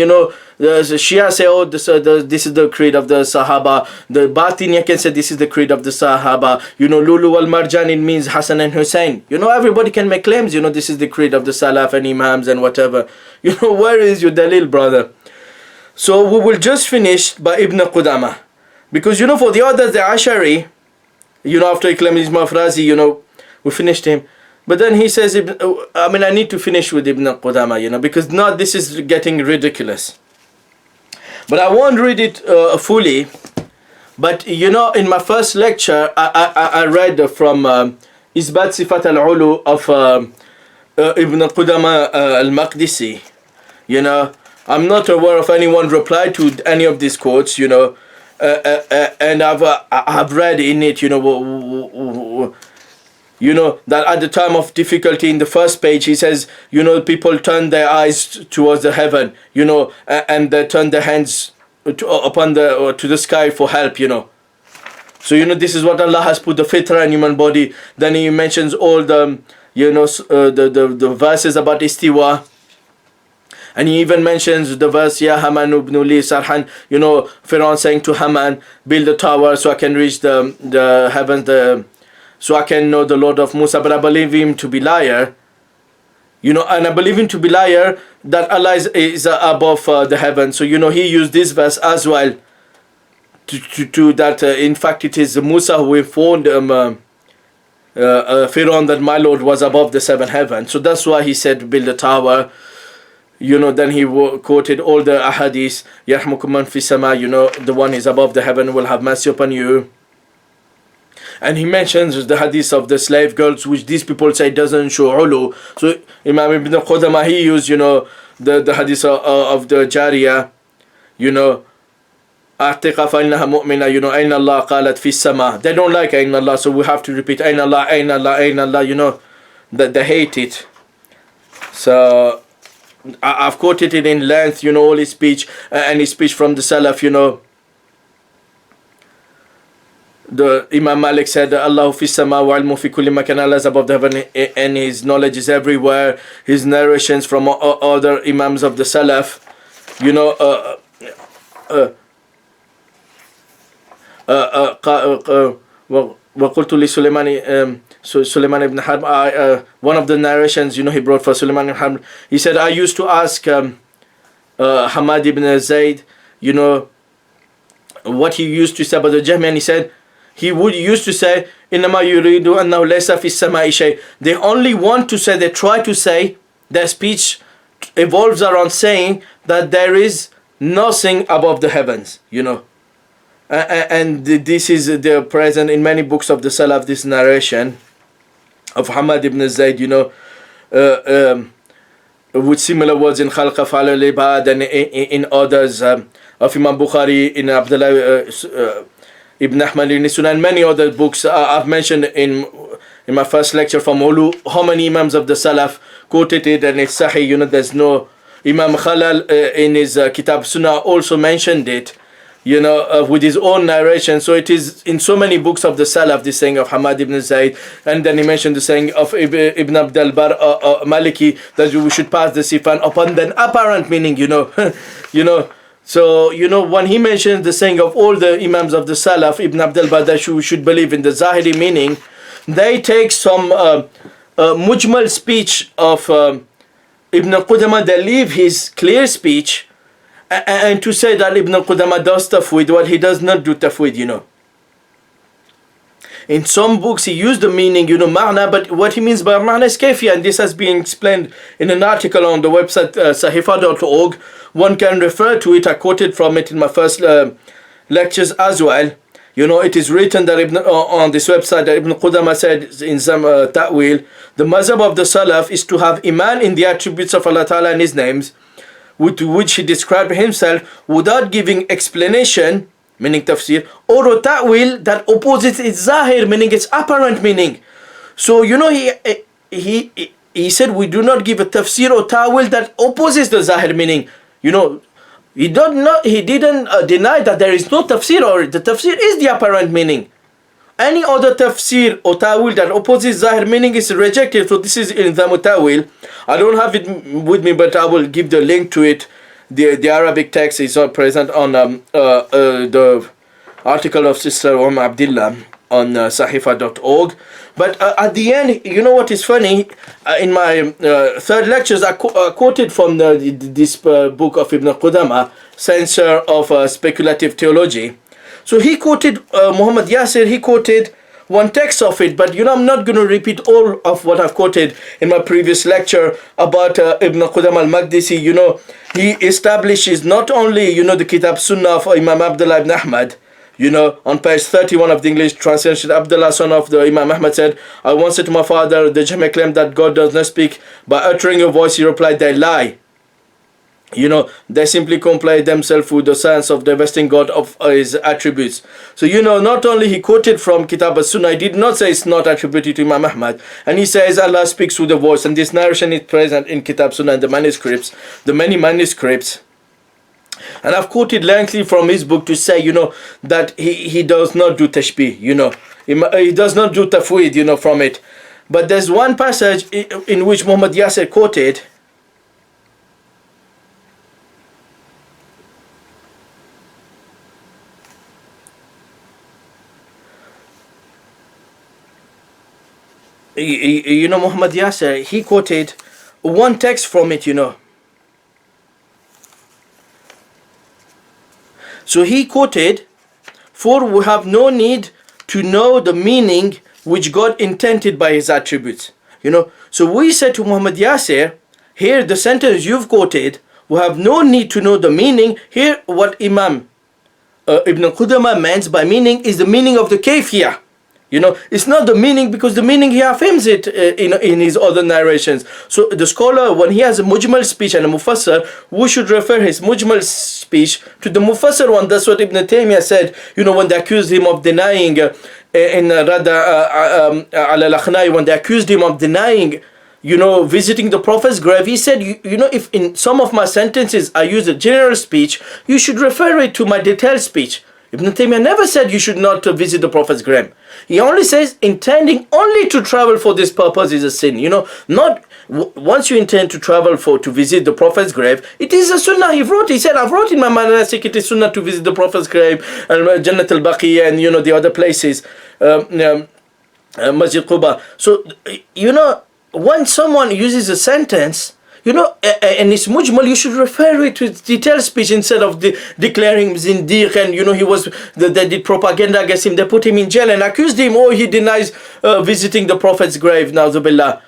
the Shia say, this is the creed of the Sahaba. The Batiniya can say this is the creed of the Sahaba. Lulu wal Marjan, it means Hassan and Hussein. Everybody can make claims. This is the creed of the Salaf and Imams and whatever. Where is your dalil, brother? So we will just finish by Ibn Qudama. Because, for the others, the Ash'ari, after he claimed Isma Frazi, we finished him. But then he says, I need to finish with Ibn Qudama, because now this is getting ridiculous. But I won't read it fully. But in my first lecture, I read from Isbat Sifat al-Ulu of Ibn Qudama al-Maqdisi. I'm not aware of anyone replied to any of these quotes, and I've read in it, that at the time of difficulty, in the first page, he says, people turn their eyes towards the heaven, and they turn their hands to the sky for help, So, this is what Allah has put the fitra in human body. Then he mentions all the, the verses about istiwa. And he even mentions the verse, Ya Haman ibn li sarhan, Pharaoh saying to Haman, build a tower so I can reach the heavens, so I can know the Lord of Musa. But I believe him to be liar. And I believe him to be liar that Allah is above the heavens. So, he used this verse as well to that, in fact, it is Musa who informed Pharaoh that my Lord was above the seven heavens. So that's why he said build a tower. Then he quoted all the ahadith, Yarhamukum man fi sama, the one is above the heaven will have mercy upon you. And he mentions the hadith of the slave girls, which these people say doesn't show ulu. So Imam Ibn Qudama, he used, the hadith of the Jariyah, أعتق فإنها مؤمنة, أين الله قالت في السماء. They don't like أين Allah, so we have to repeat أين الله, أين الله, أين Allah, that they hate it. So I've quoted it in length, all his speech, and his speech from the Salaf, The Imam Malik said, Allahu fi sama wa ilmu fi kulli makan, Allah is above the heaven and his knowledge is everywhere. His narrations from other Imams of the Salaf, وقلت لسليمان Sulaiman ibn Harb, one of the narrations, he brought for Sulaiman ibn Harb, he said, I used to ask Hamad ibn Zayd, what he used to say about the Jahmi, and he said, he used to say, إِنَّمَا يُرِيدُ أَنَّهُ لَيْسَ فِي السَّمَاءِ شَيْءٍ. They only want to say, they try to say, their speech evolves around saying that there is nothing above the heavens, And this is present in many books of the Salaf, this narration of Hamad ibn Zayd, with similar words in Khalq Af'al al-Ibad and in others of Imam Bukhari, in Abdullah ibn Ahmad ibn Sunan, and many other books. I've mentioned in my first lecture from Ulu, how many Imams of the Salaf quoted it, and it's Sahih, there's no... Imam Khalal in his Kitab Sunnah also mentioned it, with his own narration. So it is in so many books of the Salaf, the saying of Hamad ibn Zayd, and then he mentioned the saying of Ibn Abdul Bar Maliki, that we should pass the Sifan upon the apparent meaning, So, when he mentions the saying of all the Imams of the Salaf, Ibn Abdul Bar, that we should believe in the Zahiri meaning, they take some mujmal speech of Ibn Qudama, they leave his clear speech, and to say that Ibn Qudama does tafwid, well, he does not do tafwid, In some books he used the meaning, ma'na, but what he means by ma'na is kayfiyya, and this has been explained in an article on the website sahifa.org. One can refer to it. I quoted from it in my first lectures as well. It is written that on this website that Ibn Qudama said in some ta'wil, the mazhab of the Salaf is to have iman in the attributes of Allah Ta'ala and His names, with which He described Himself, without giving explanation, meaning tafsir, or a ta'wil that opposes its zahir, meaning its apparent meaning. So, he said we do not give a tafsir or ta'wil that opposes the zahir meaning. He didn't deny that there is no tafsir, or the tafsir is the apparent meaning. Any other tafsir or ta'wil that opposes zahir meaning is rejected. So this is in the ta'wil. I don't have it with me, but I will give the link to it. The Arabic text is not present on the article of Sister Abdullah on sahifa.org. But at the end, what is funny? In my third lectures, I quoted from this book of Ibn Qudama, Censor of Speculative Theology. So he quoted Muhammad Yasir, he quoted one text of it, but I'm not going to repeat all of what I've quoted in my previous lecture about Ibn Qudama al-Maqdisi. He establishes not only, the Kitab Sunnah of Imam Abdullah ibn Ahmad, on page 31 of the English translation, Abdullah, son of the Imam Ahmad, said, I once said to my father, the Jahmi claimed that God does not speak by uttering a voice. He replied, they lie. You know, they simply comply themselves with the science of divesting God of his attributes. So, you know, not only he quoted from Kitab as-Sunnah, he did not say it's not attributed to Imam Ahmad. And he says Allah speaks with a voice. And this narration is present in Kitab Sunnah and the manuscripts, the many manuscripts. And I've quoted lengthily from his book to say, you know, that he does not do tashbih, you know. He does not do tafweed, you know, from it. But there's one passage in which Muhammad Yasir quoted. You know, Muhammad Yasir, he quoted one text from it, you know. So he quoted, "For we have no need to know the meaning which God intended by his attributes." You know, so we said to Muhammad Yasir, here the sentence you've quoted, we have no need to know the meaning. Here what Imam Ibn Qudama means by meaning is the meaning of the kayfiyah. You know, it's not the meaning, because the meaning he affirms it in his other narrations. So the scholar, when he has a mujmal speech and a mufassar, we should refer his mujmal speech to the mufassar one. That's what Ibn Taymiyyah said, you know, when they accused him of denying in Rada al-Akhnai, when they accused him of denying, you know, visiting the Prophet's grave, he said, you know, if in some of my sentences I use a general speech, you should refer it to my detailed speech. Ibn Taymiyyah never said you should not visit the Prophet's grave. He only says intending only to travel for this purpose is a sin. You know, not once you intend to travel to visit the Prophet's grave, it is a sunnah. He wrote, he said, I've wrote in my manasik, it is sunnah to visit the Prophet's grave, and Jannat al-Baqiyah, and you know, the other places, Masjid Quba. So, you know, when someone uses a sentence, you know, and it's mujmal, you should refer it to detailed speech instead of declaring zindiq, and you know, they did propaganda against him, they put him in jail and accused him, oh, he denies visiting the Prophet's grave, na'udzubillah.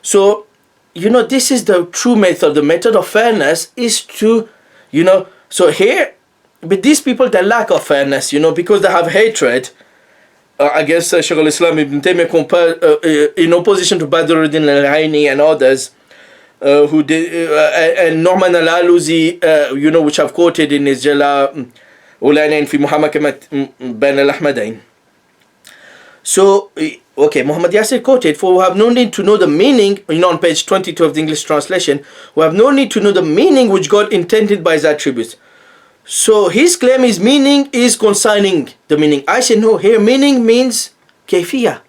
So, you know, this is the true method. The method of fairness is to, you know, so here, with these people, they lack of fairness, you know, because they have hatred against Shaykh al-Islam Ibn Taymiyyah, in opposition to Badruddin al-Aini and others. Who did and Norman al-Aluzi, you know, which I've quoted in his Jala Ulanain fi Muhammad Ben al-Ahmadain. So, okay, Muhammad Yasir quoted, "For we have no need to know the meaning," you know, on page 22 of the English translation, "we have no need to know the meaning which God intended by his attributes." So his claim is meaning is consigning the meaning. I say no, here meaning means kayfiyah.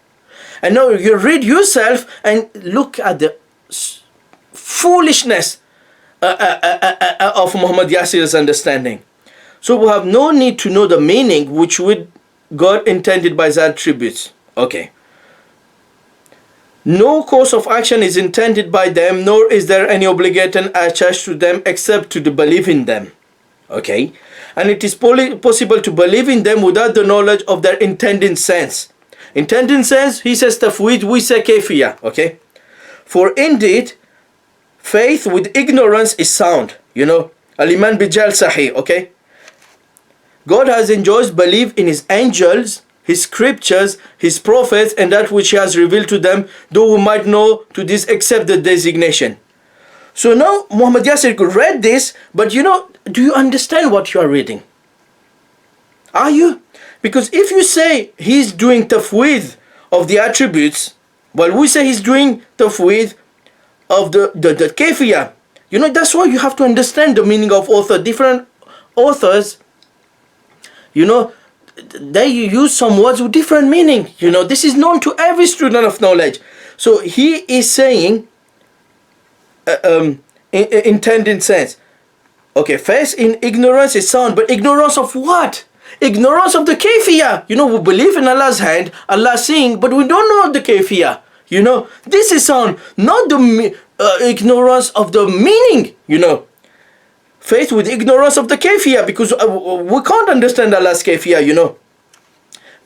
And now you read yourself and look at the foolishness of Muhammad Yasir's understanding. So we have no need to know the meaning which God intended by his attributes. Okay. No course of action is intended by them, nor is there any obligation attached to them except to the belief in them. Okay. And it is possible to believe in them without the knowledge of their intended sense. Intended sense, he says tafweed, we say kayfiyah. Okay. For indeed, faith with ignorance is sound. You know, al-iman bijal sahih. Okay. God has enjoined belief in his angels, his scriptures, his prophets, and that which he has revealed to them, though we might know to this except the designation. So now Muhammad Yasir read this, but you know, do you understand what you are reading? Are you? Because if you say he's doing tafweed of the attributes, while we say he's doing tafweed of the kayfiyah, you know, that's why you have to understand the meaning of author. Different authors, you know, they use some words with different meaning. You know, this is known to every student of knowledge. So he is saying intended sense. Okay, faith in ignorance is sound, but ignorance of what? Ignorance of the kayfiyah. You know, we believe in Allah's hand, Allah seeing, but we don't know the kayfiyah. You know, this is sound, not the ignorance of the meaning, you know. Faith with ignorance of the kayfiyah, because we can't understand Allah's kayfiyah, you know.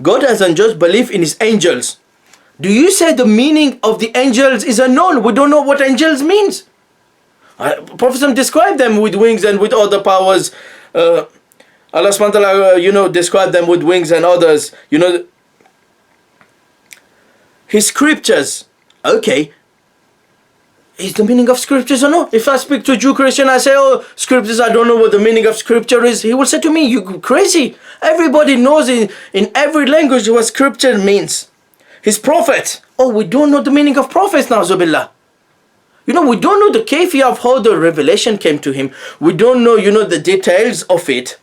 God has unjust belief in his angels. Do you say the meaning of the angels is unknown? We don't know what angels means. Prophet described them with wings and with other powers. Allah subhanahu wa ta'ala, you know, described them with wings and others, you know. His scriptures, okay. is the meaning of scriptures or no? If I speak to a Jew Christian, I say, oh, scriptures, I don't know what the meaning of scripture is. He will say to me, you crazy. Everybody knows in every language what scripture means. His prophet. Oh, we don't know the meaning of prophets, na'uzubillah. We don't know the kayfiyah of how the revelation came to him. We don't know, the details of it.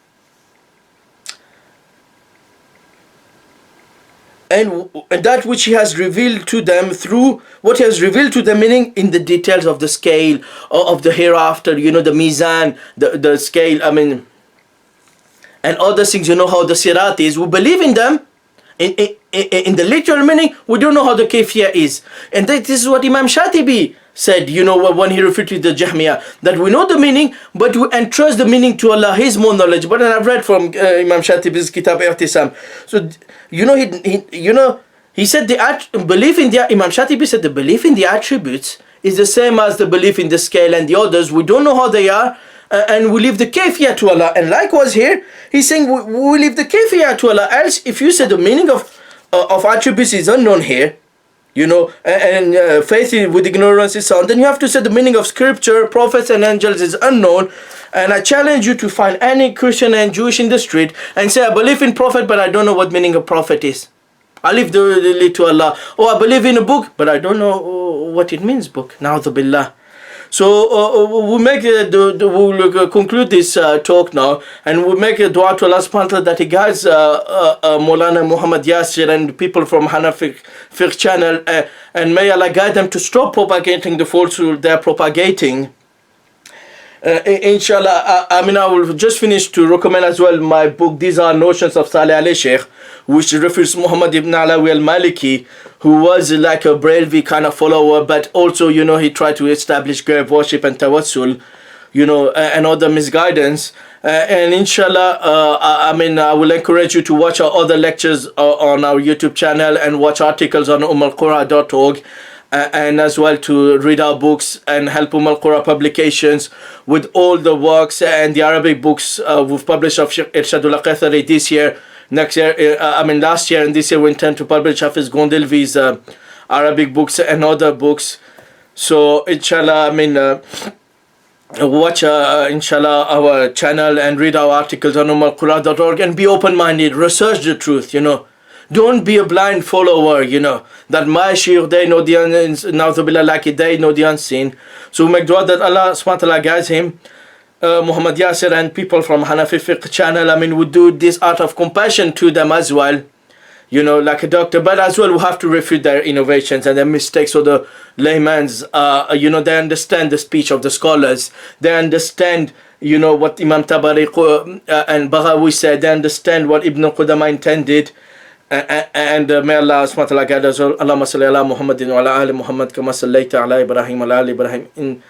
And that which he has revealed to them through what he has revealed to them, meaning in the details of the scale of the hereafter, the mizan, the scale, and other things, how the sirat is. We believe in them. In the literal meaning, we don't know how the kayfiyah is. And this is what Imam Shatibi said, when he refuted the Jahmiyyah, that we know the meaning, but we entrust the meaning to Allah, His more knowledge. But I've read from Imam Shatibi's Kitab I'tisam. So, he said the belief in the, Imam Shatibi said the belief in the attributes is the same as the belief in the scale and the others. We don't know how they are, and we leave the kayfiyah to Allah. And likewise here, he's saying we leave the kayfiyah to Allah. Else, if you say the meaning of attributes is unknown here, and faith with ignorance is sound, then you have to say the meaning of scripture, prophets and angels is unknown. And I challenge you to find any Christian and Jewish in the street and say, I believe in prophet, but I don't know what meaning of prophet is. I leave the to Allah. Oh, I believe in a book, but I don't know what it means, book. Na'udhu billah. So we'll make we'll conclude this talk now, and we'll make a dua to Allah subhanahu wa ta'ala that He guides Maulana Muhammad Yasir and people from Hanafi Fiqh channel, and may Allah guide them to stop propagating the falsehood they're propagating. Inshallah, I will just finish to recommend as well my book, These Are Notions of Salih Ali Sheikh, which refers Muhammad ibn Alawi al-Maliki, who was like a Brailvi kind of follower, but also, he tried to establish grave worship and tawassul, and other misguidance. And inshallah, I will encourage you to watch our other lectures on our YouTube channel and watch articles on umalqura.org. And as well to read our books and help Al-Qura publications with all the works and the Arabic books we've published of Sheikh Irshadul Qathari this year, last year and this year we intend to publish Hafiz Gondelvi's Arabic books and other books. So inshallah, watch inshallah our channel and read our articles on umalqura.org and be open-minded, research the truth, Don't be a blind follower, that my shiur, they know the unseen, like they know the unseen. So we make dua that Allah subhanahu wa ta'ala guides him, Muhammad Yasir and people from Hanafi Fiqh channel, would do this art of compassion to them as well, like a doctor. But as well, we have to refute their innovations and their mistakes. So the layman's, they understand the speech of the scholars. They understand, what Imam Tabari and Baghawi said. They understand what Ibn Qudama intended. And may Allah subhanahu wa ta'ala guide us all. Allahumma salli ala Muhammadin wa ala ali Muhammad kama sallaita ala Ibrahim wa ala ali Ibrahim in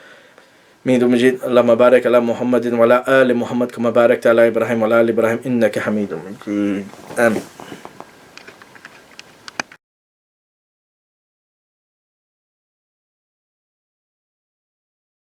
Hamidum Majid. Allahumma barik ala Muhammadin wa ala ali Muhammad kama barakta ala Ibrahim wa ala ali Ibrahim innaka Hamidum Majid. Amin.